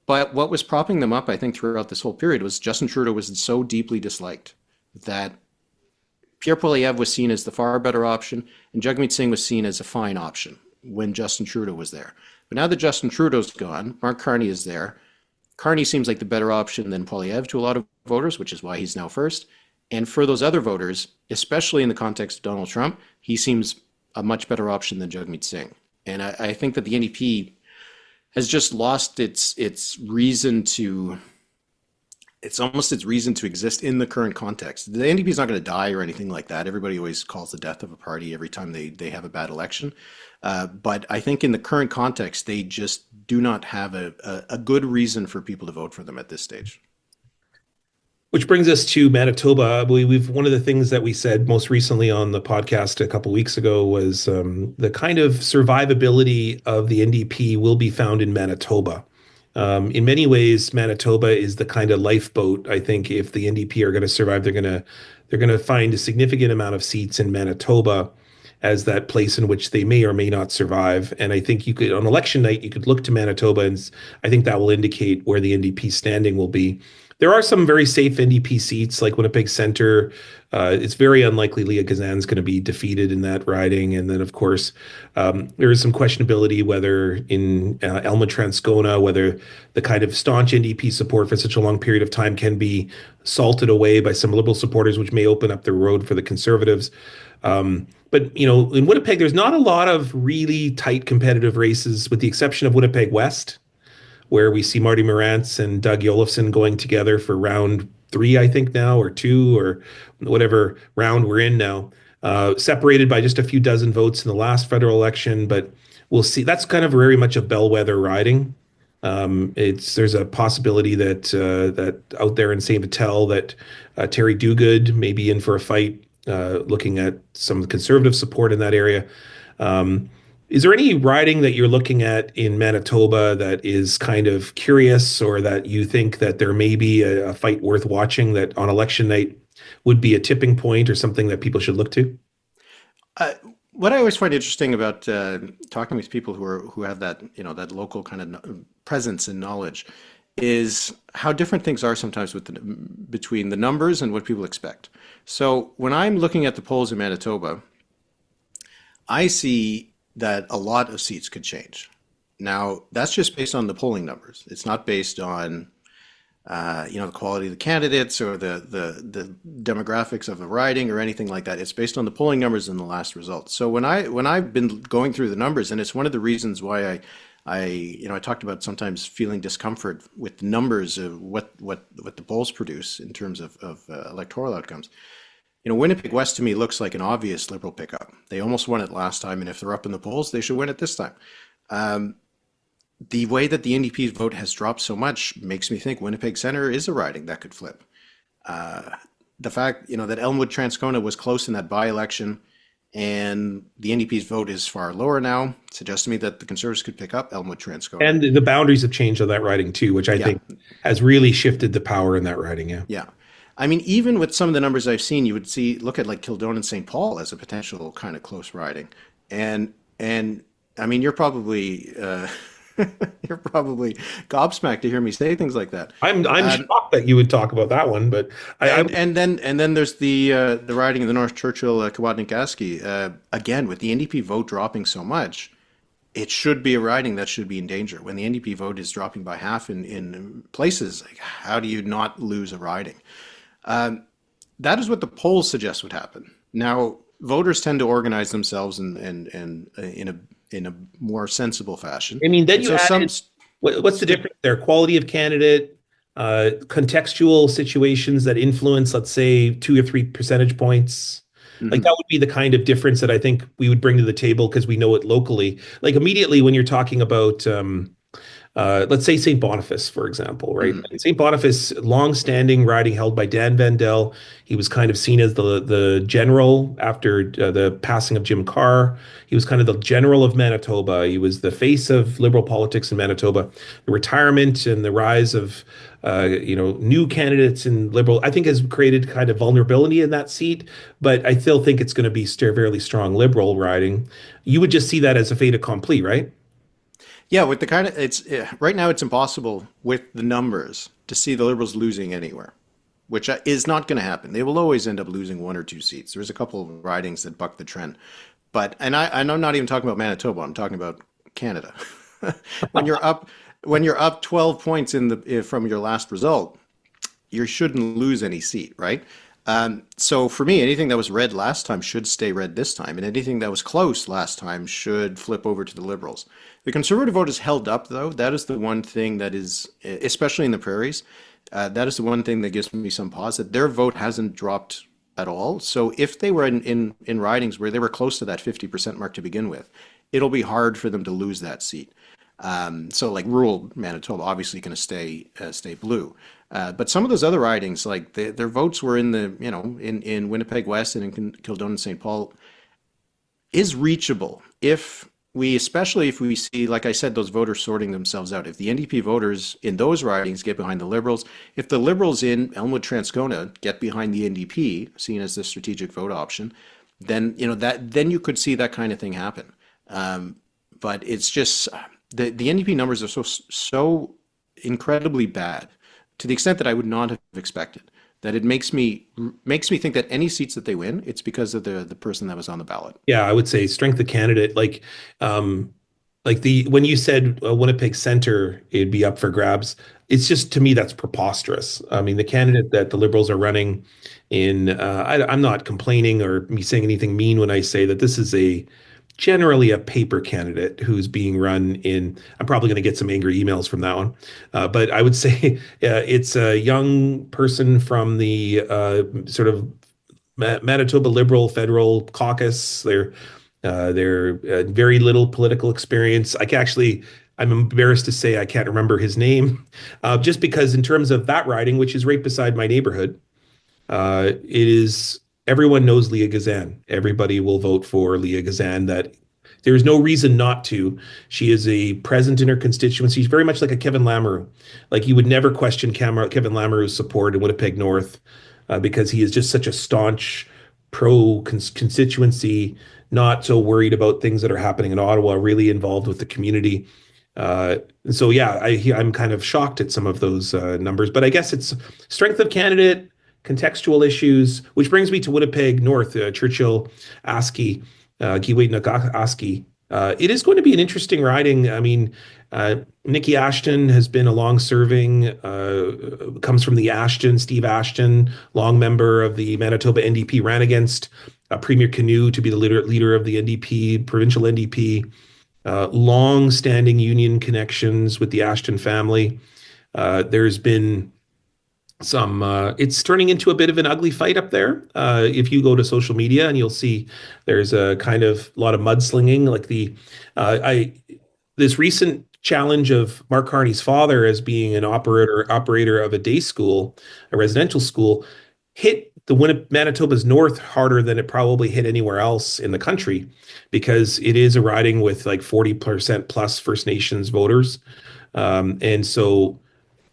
But what was propping them up, I think, throughout this whole period was Justin Trudeau was so deeply disliked that Pierre Poilievre was seen as the far better option, and Jagmeet Singh was seen as a fine option when Justin Trudeau was there. But now that Justin Trudeau's gone, Mark Carney is there. Carney seems like the better option than Poilievre to a lot of voters, which is why he's now first. And for those other voters, especially in the context of Donald Trump, he seems a much better option than Jagmeet Singh. And I think that the NDP has just lost its reason to, it's almost its reason to exist in the current context. The NDP is not going to die or anything like that. Everybody always calls the death of a party every time they have a bad election. But I think in the current context, they just do not have a good reason for people to vote for them at this stage. Which brings us to Manitoba. We've one of the things that we said most recently on the podcast a couple of weeks ago was the kind of survivability of the NDP will be found in Manitoba. In many ways, Manitoba is the kind of lifeboat. I think if the NDP are going to survive, they're going to find a significant amount of seats in Manitoba as that place in which they may or may not survive. And I think you could, on election night, you could look to Manitoba, and I think that will indicate where the NDP standing will be. There are some very safe NDP seats, like Winnipeg Centre. It's very unlikely Leah Gazan's going to be defeated in that riding. And then, of course, there is some questionability whether in Elmwood-Transcona, whether the kind of staunch NDP support for such a long period of time can be salted away by some Liberal supporters, which may open up the road for the Conservatives. But, in Winnipeg, there's not a lot of really tight competitive races, with the exception of Winnipeg West, where we see Marty Morantz and Doug Olofsson going together for round 3, I think now, or 2, or whatever round we're in now, separated by just a few dozen votes in the last federal election. But we'll see. That's kind of very much a bellwether riding. There's a possibility that out there in St. Vital that Terry Duguid may be in for a fight, looking at some Conservative support in that area. Is there any riding that you're looking at in Manitoba that is kind of curious, or that you think that there may be a fight worth watching that on election night would be a tipping point or something that people should look to? What I always find interesting about talking with people who have that that local kind of presence and knowledge is how different things are sometimes between the numbers and what people expect. So when I'm looking at the polls in Manitoba, I see that a lot of seats could change. Now, that's just based on the polling numbers. It's not based on the quality of the candidates or the demographics of the riding or anything like that. It's based on the polling numbers and the last results. So when I've been going through the numbers, and it's one of the reasons why I talked about sometimes feeling discomfort with the numbers of what the polls produce in terms of electoral outcomes. Winnipeg West to me looks like an obvious Liberal pickup. They almost won it last time, and if they're up in the polls, they should win it this time. The way that the NDP's vote has dropped so much makes me think Winnipeg Centre is a riding that could flip. The fact that Elmwood-Transcona was close in that by-election, and the NDP's vote is far lower now, suggests to me that the Conservatives could pick up Elmwood-Transcona. And the boundaries have changed on that riding too, which I think has really shifted the power in that riding. Yeah. I mean, even with some of the numbers I've seen, you would look at like Kildonan and St. Paul as a potential kind of close riding. And I mean, you're probably gobsmacked to hear me say things like that. I'm shocked that you would talk about that one, but and then there's the riding of the North Churchill Kawadnik-Aski. Again, with the NDP vote dropping so much, it should be a riding that should be in danger. When the NDP vote is dropping by half in places, like, how do you not lose a riding? That is what the polls suggest would happen. Now, voters tend to organize themselves in a more sensible fashion. I mean, then you what's the difference there? Quality of candidate, contextual situations that influence, let's say, 2 or 3 percentage points. Mm-hmm. Like that would be the kind of difference that I think we would bring to the table because we know it locally. Like immediately when you're talking about let's say St. Boniface, for example, right? Mm-hmm. St. Boniface, long-standing riding held by Dan Vandel. He was kind of seen as the general after the passing of Jim Carr. He was kind of the general of Manitoba. He was the face of Liberal politics in Manitoba. The retirement and the rise of new candidates in Liberal, I think, has created kind of vulnerability in that seat. But I still think it's going to be fairly strong Liberal riding. You would just see that as a fait accompli, right? Yeah, with the kind of right now it's impossible with the numbers to see the Liberals losing anywhere, which is not going to happen. They will always end up losing 1 or 2 seats. There's a couple of ridings that buck the trend, but and I'm not even talking about Manitoba. I'm talking about Canada. When you're up 12 points from your last result, you shouldn't lose any seat, right? So for me, anything that was red last time should stay red this time, and anything that was close last time should flip over to the Liberals. The Conservative vote is held up, though. That is the one thing that is, especially in the prairies, that is the one thing that gives me some pause, that their vote hasn't dropped at all. So if they were in ridings where they were close to that 50% mark to begin with, it'll be hard for them to lose that seat. So like rural Manitoba, obviously going to stay blue. But some of those other ridings, like their votes were in the, in Winnipeg West and in Kildonan and St. Paul, is reachable especially if we see, like I said, those voters sorting themselves out. If the NDP voters in those ridings get behind the Liberals, if the Liberals in Elmwood Transcona get behind the NDP, seen as the strategic vote option, then then you could see that kind of thing happen. But it's just the NDP numbers are so incredibly bad, to the extent that I would not have expected, that it makes me think that any seats that they win, it's because of the person that was on the ballot. Yeah, I would say strength of candidate, like when you said Winnipeg Center, it'd be up for grabs. It's just, to me, that's preposterous. I mean, the candidate that the Liberals are running in, I'm not complaining or me saying anything mean when I say that this is generally a paper candidate who's being run in. I'm probably going to get some angry emails from that one. But I would say it's a young person from the sort of Manitoba Liberal Federal Caucus. They're very little political experience. I'm embarrassed to say I can't remember his name, just because in terms of that riding, which is right beside my neighborhood, it is. Everyone knows Leah Gazan. Everybody will vote for Leah Gazan. That there's no reason not to. She is a present in her constituency. She's very much like a Kevin Lamoureux. Like, you would never question Kevin Lamoureux's support in Winnipeg North because he is just such a staunch pro-constituency, not so worried about things that are happening in Ottawa, really involved with the community. And so, yeah, I'm kind of shocked at some of those numbers. But I guess it's strength of candidate, contextual issues, which brings me to Winnipeg North, Churchill, Aski, Giwait Aski. It is going to be an interesting riding. I mean, Nikki Ashton has been a long-serving, comes from the Steve Ashton, long member of the Manitoba NDP, ran against Premier Canoe to be the leader of the NDP, provincial NDP, long-standing union connections with the Ashton family. There's been it's turning into a bit of an ugly fight up there. If you go to social media, and you'll see there's a kind of lot of mudslinging, like this recent challenge of Mark Carney's father as being an operator of a day school, a residential school, hit Manitoba's North harder than it probably hit anywhere else in the country, because it is a riding with like 40% plus First Nations voters, and so.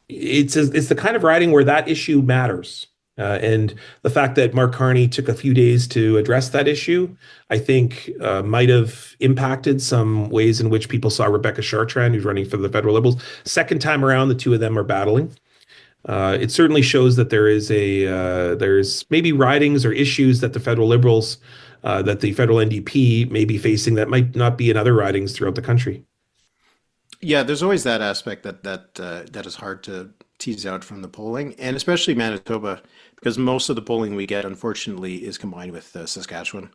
It's the kind of riding where that issue matters. And the fact that Mark Carney took a few days to address that issue, I think might have impacted some ways in which people saw Rebecca Chartrand, who's running for the federal Liberals. Second time around, the two of them are battling. It certainly shows that there's maybe ridings or issues that the federal Liberals, that the federal NDP may be facing that might not be in other ridings throughout the country. Yeah, there's always that aspect that is hard to tease out from the polling, and especially Manitoba, because most of the polling we get, unfortunately, is combined with Saskatchewan.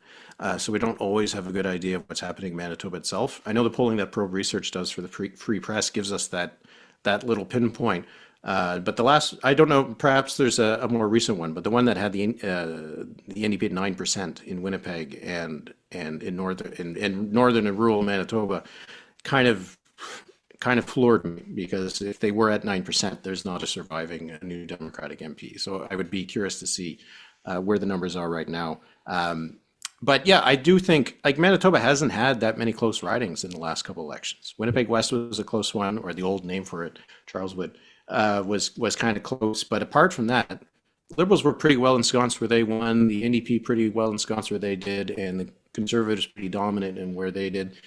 So we don't always have a good idea of what's happening in Manitoba itself. I know the polling that Probe Research does for the Free Press gives us that little pinpoint. But I don't know, perhaps there's a more recent one, but the one that had the NDP at 9% in Winnipeg and in northern and rural Manitoba kind of floored me, because if they were at 9%, there's not a surviving New Democratic MP. So I would be curious to see where the numbers are right now. But yeah, I do think like Manitoba hasn't had that many close ridings in the last couple elections. Winnipeg West was a close one, or the old name for it, Charleswood, was kind of close. But apart from that, Liberals were pretty well ensconced where they won, the NDP pretty well ensconced where they did, and the Conservatives pretty dominant in where they did.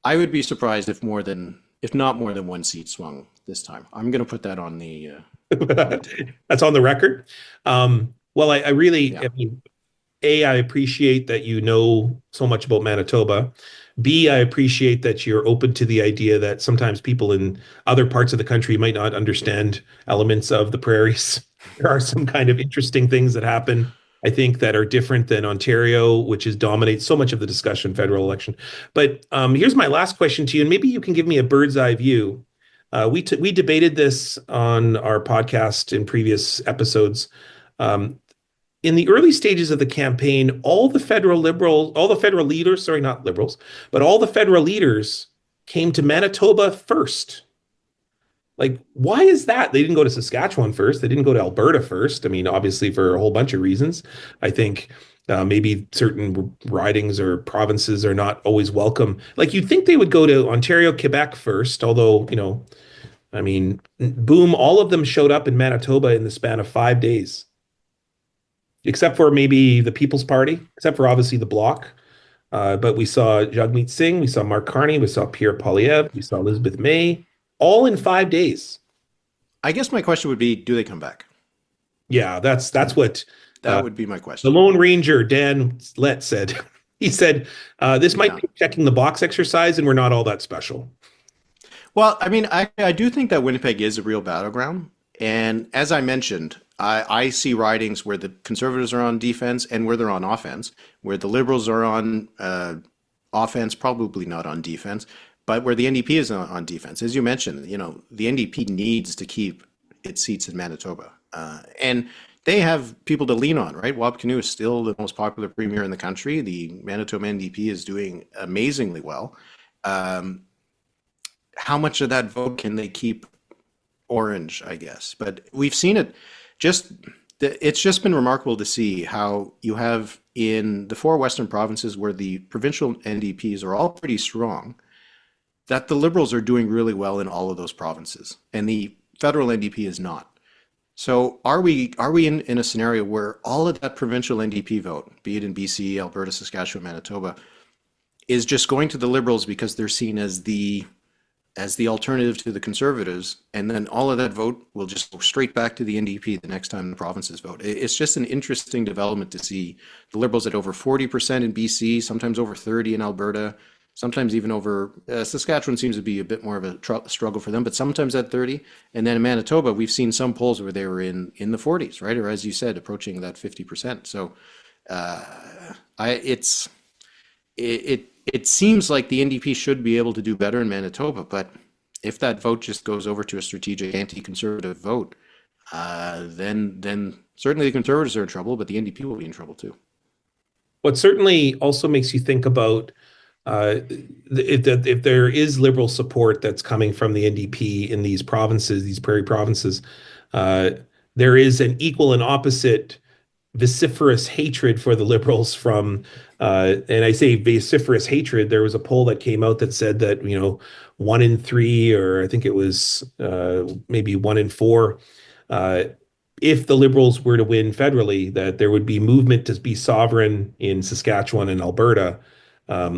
I would be surprised if not more than one seat swung this time. I'm going to put that on the. That's on the record. Well, I really, yeah. I mean, I appreciate that you know so much about Manitoba. B, I appreciate that you're open to the idea that sometimes people in other parts of the country might not understand elements of the prairies. There are some kind of interesting things that happen I think, that are different than Ontario, which is dominates so much of the discussion federal election. But here's my last question to you, and maybe you can give me a bird's eye view. We debated this on our podcast in previous episodes. Um, in the early stages of the campaign, all the federal leaders, sorry, not liberals, but all the federal leaders came to Manitoba first. Like, why is that? They didn't go to Saskatchewan first. They didn't go to Alberta first. I mean, obviously for a whole bunch of reasons. I think maybe certain ridings or provinces are not always welcome. Like, you'd think they would go to Ontario, Quebec first, although, I mean, boom, all of them showed up in Manitoba in the span of 5 days, except for maybe the People's Party, except for obviously the Bloc. But we saw Jagmeet Singh, we saw Mark Carney, we saw Pierre Poilievre, we saw Elizabeth May, all in 5 days. I guess my question would be, do they come back? Yeah, that's what that would be my question. The Lone Ranger, Dan Lett, said. He said, this might be checking the box exercise, and we're not all that special. Well, I mean, I do think that Winnipeg is a real battleground. And as I mentioned, I see ridings where the Conservatives are on defense and where they're on offense, where the Liberals are on offense, probably not on defense, but where the NDP is on defense. As you mentioned, the NDP needs to keep its seats in Manitoba. And they have people to lean on, right? Wab Kinew is still the most popular premier in the country. The Manitoba NDP is doing amazingly well. How much of that vote can they keep orange, I guess? But we've seen it it's just been remarkable to see how you have in the 4 Western provinces where the provincial NDPs are all pretty strong, that the Liberals are doing really well in all of those provinces, and the federal NDP is not. So are we in a scenario where all of that provincial NDP vote, be it in BC, Alberta, Saskatchewan, Manitoba, is just going to the Liberals because they're seen as the alternative to the Conservatives, and then all of that vote will just go straight back to the NDP the next time the provinces vote? It's just an interesting development to see the Liberals at over 40% in BC, sometimes over 30% in Alberta, sometimes even over Saskatchewan seems to be a bit more of a struggle for them, but sometimes at 30%. And then in Manitoba, we've seen some polls where they were in the 40s, right? Or as you said, approaching that 50%. So it seems like the NDP should be able to do better in Manitoba, but if that vote just goes over to a strategic anti-conservative vote, then certainly the Conservatives are in trouble, but the NDP will be in trouble too. What certainly also makes you think about if there is Liberal support that's coming from the NDP in these provinces, these prairie provinces, there is an equal and opposite vociferous hatred for the Liberals from, and I say vociferous hatred, there was a poll that came out that said that, 1 in 3, or I think it was maybe 1 in 4, if the Liberals were to win federally, that there would be movement to be sovereign in Saskatchewan and Alberta,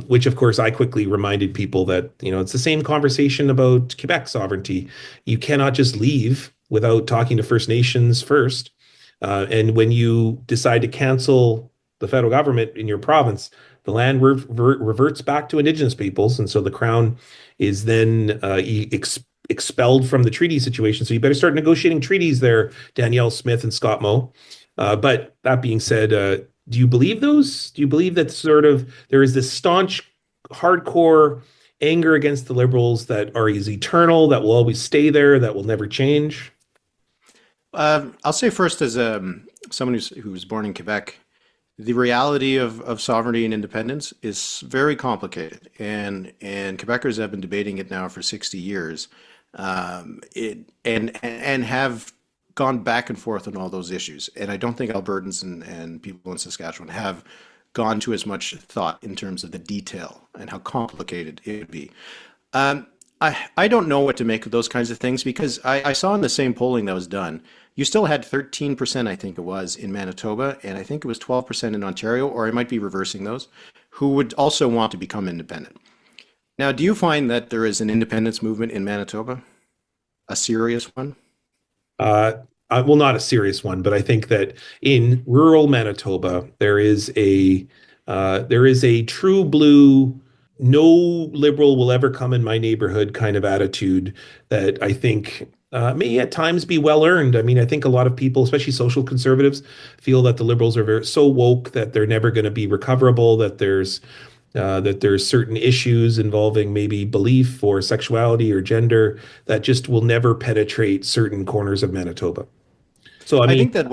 which of course I quickly reminded people that, it's the same conversation about Quebec sovereignty. You cannot just leave without talking to First Nations first. And when you decide to cancel the federal government in your province, the land reverts back to Indigenous peoples. And so the Crown is then expelled from the treaty situation. So you better start negotiating treaties there, Danielle Smith and Scott Moe. But that being said, do you believe those? Do you believe that there is this staunch, hardcore anger against the Liberals that is eternal, that will always stay there, that will never change? I'll say first, as someone who was born in Quebec, the reality of sovereignty and independence is very complicated, and Quebecers have been debating it now for 60 years, and have gone back and forth on all those issues. And I don't think Albertans and people in Saskatchewan have gone to as much thought in terms of the detail and how complicated it would be. I don't know what to make of those kinds of things, because I saw in the same polling that was done, you still had 13%, I think it was, in Manitoba, and I think it was 12% in Ontario, or I might be reversing those, who would also want to become independent. Now, do you find that there is an independence movement in Manitoba? A serious one? Well, not a serious one, but I think that in rural Manitoba, there is a true blue, no Liberal will ever come in my neighborhood kind of attitude that I think may at times be well earned. I mean, I think a lot of people, especially social conservatives, feel that the liberals are so woke that they're never going to be recoverable, that there's certain issues involving maybe belief or sexuality or gender that just will never penetrate certain corners of Manitoba. So, I I mean, think that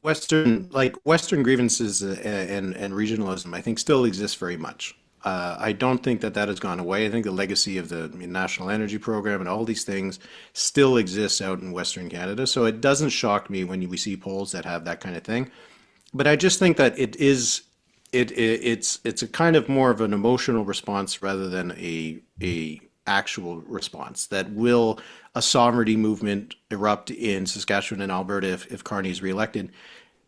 Western grievances and regionalism, I think, still exists very much. I don't think that has gone away. I think the legacy of the National Energy Program and all these things still exists out in Western Canada. So it doesn't shock me when we see polls that have that kind of thing. But I just think that it's a kind of more of an emotional response rather than a actual response. That will a sovereignty movement erupt in Saskatchewan and Alberta if Carney is reelected?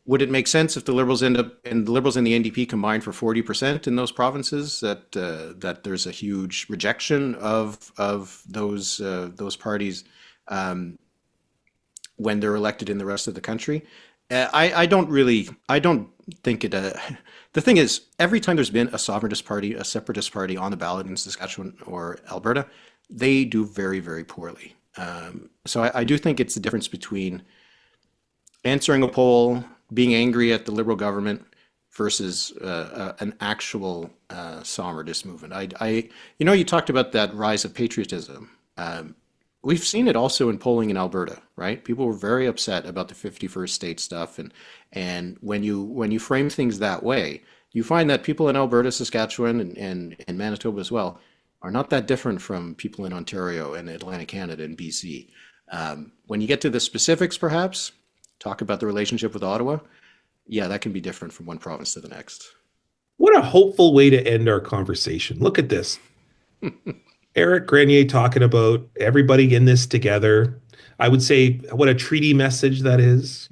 Would it make sense if the Liberals end up and the Liberals and the NDP combine for 40% in those provinces? That there's a huge rejection of those parties when they're elected in the rest of the country. I don't think it. The thing is, every time there's been a sovereigntist party, a separatist party on the ballot in Saskatchewan or Alberta, they do very, very poorly. So I do think it's the difference between answering a poll, being angry at the Liberal government versus an actual sovereigntist movement. You talked about that rise of patriotism. We've seen it also in polling in Alberta, right? People were very upset about the 51st state stuff, and when you frame things that way, you find that people in Alberta, Saskatchewan, and Manitoba as well are not that different from people in Ontario and Atlantic Canada and BC. When you get to the specifics, perhaps talk about the relationship with Ottawa. Yeah, that can be different from one province to the next. what a hopeful way to end our conversation. Look at this. Eric Grenier talking about everybody in this together. I would say what a treaty message that is.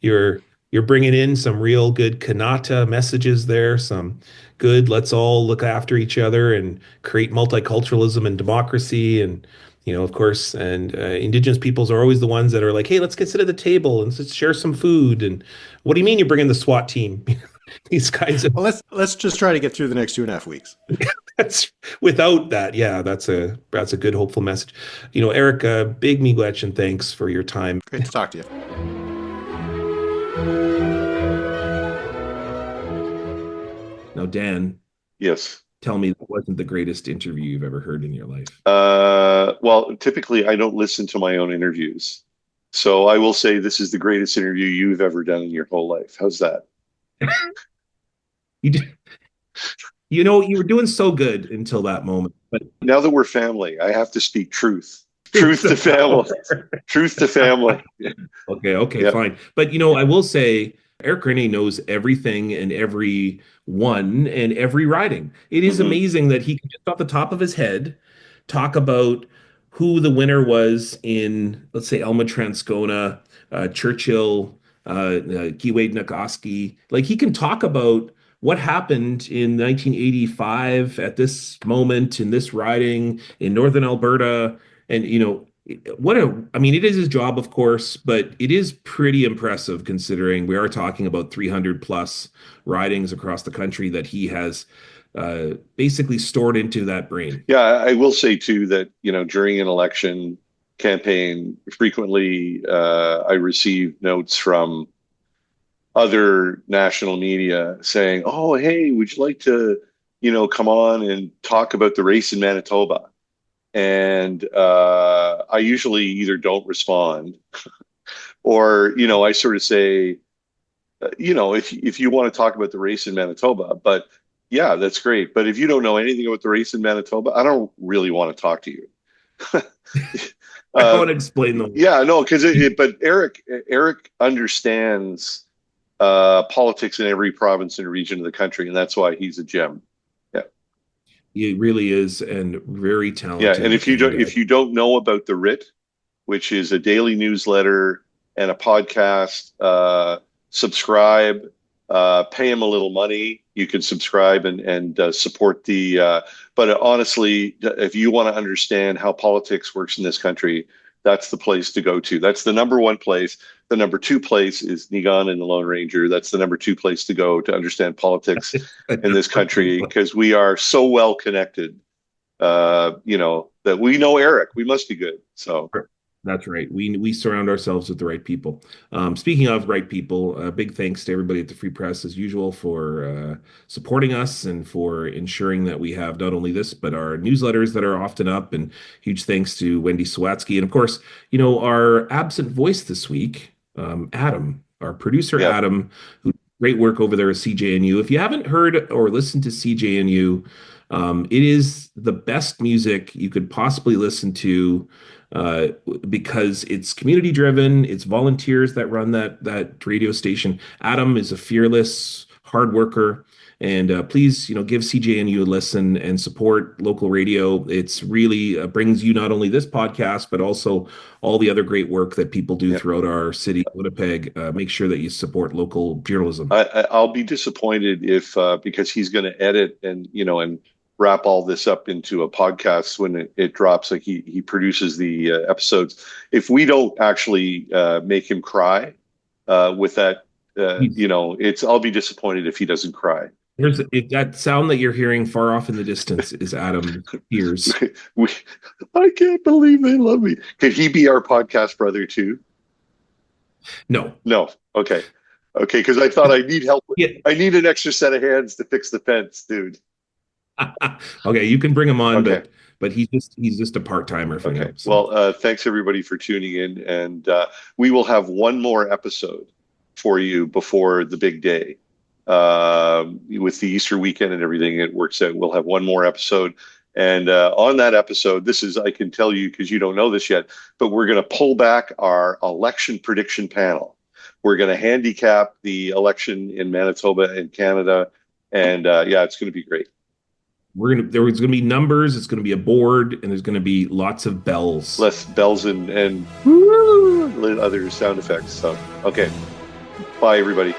You're bringing in some real good Kanata messages there, some good let's all look after each other and create multiculturalism and democracy. And of course, and Indigenous peoples are always the ones that are like, hey, let's get sit at the table and let's share some food. And what do you mean you're bringing the SWAT team? These kinds of. Well, let's just try to get through the next 2.5 weeks. That's without that. Yeah, that's a good hopeful message. Eric, big miigwech and thanks for your time. Great to talk to you. Now, Dan. Yes. Tell me that wasn't the greatest interview you've ever heard in your life. Well, typically I don't listen to my own interviews. So I will say this is the greatest interview you've ever done in your whole life. How's that? You were doing so good until that moment. But now that we're family, I have to speak truth. Truth to family. Truth to family. Okay, yeah. Fine. But I will say Eric Grenier knows everything and everyone and every riding. It is amazing that he can just off the top of his head talk about who the winner was in, let's say, Elma Transcona, Churchill, Giwade Nagoski. Like he can talk about what happened in 1985 at this moment in this riding in Northern Alberta. And, it is his job, of course, but it is pretty impressive considering we are talking about 300 plus ridings across the country that he has basically stored into that brain. Yeah, I will say too that, during an election campaign, frequently I receive notes from other national media saying, oh, hey, would you like to, come on and talk about the race in Manitoba? And I usually either don't respond or, I sort of say, if you want to talk about the race in Manitoba, but yeah, that's great. But if you don't know anything about the race in Manitoba, I don't really want to talk to you. I want to explain them. Yeah, no, but Eric understands politics in every province and region of the country, and that's why he's a gem. Yeah, he really is, and very talented. Yeah, and if you don't know about the Writ, which is a daily newsletter and a podcast, subscribe. Pay him a little money. You can subscribe and support the. But honestly, if you want to understand how politics works in this country, that's the place to go to. That's the number one place. The number two place is Niigaan and the Lone Ranger. That's the number two place to go to understand politics in this country because we are so well connected. That we know Eric. We must be good. So That's right. We surround ourselves with the right people. Speaking of right people, big thanks to everybody at the Free Press as usual for supporting us and for ensuring that we have not only this but our newsletters that are often up. And huge thanks to Wendy Sawatsky and of course, our absent voice this week, Adam, our producer Adam, who did great work over there at CJNU. If you haven't heard or listened to CJNU, it is the best music you could possibly listen to because it's community driven. It's volunteers that run that radio station. Adam is a fearless hard worker, and please, give CJNU a listen and support local radio. It's really brings you not only this podcast but also all the other great work that people do throughout our city, Winnipeg. Make sure that you support local journalism. I'll be disappointed if because he's going to edit and wrap all this up into a podcast when it drops. Like he produces the episodes. If we don't actually make him cry with that, I'll be disappointed if he doesn't cry. If that sound that you're hearing far off in the distance is Adam's ears. I can't believe they love me. Could he be our podcast brother too? No. Okay. Because I thought I need help. I need an extra set of hands to fix the fence, dude. Okay, you can bring him on, but he's just a part-timer for now. So. Well, thanks everybody for tuning in, and we will have one more episode for you before the big day. With the Easter weekend and everything, it works out. We'll have one more episode, and on that episode, I can tell you because you don't know this yet, but we're going to pull back our election prediction panel. We're going to handicap the election in Manitoba and Canada, and it's going to be great. There's going to be numbers. It's going to be a board, and there's going to be lots of bells. Less bells and other sound effects. So, okay. Bye, everybody.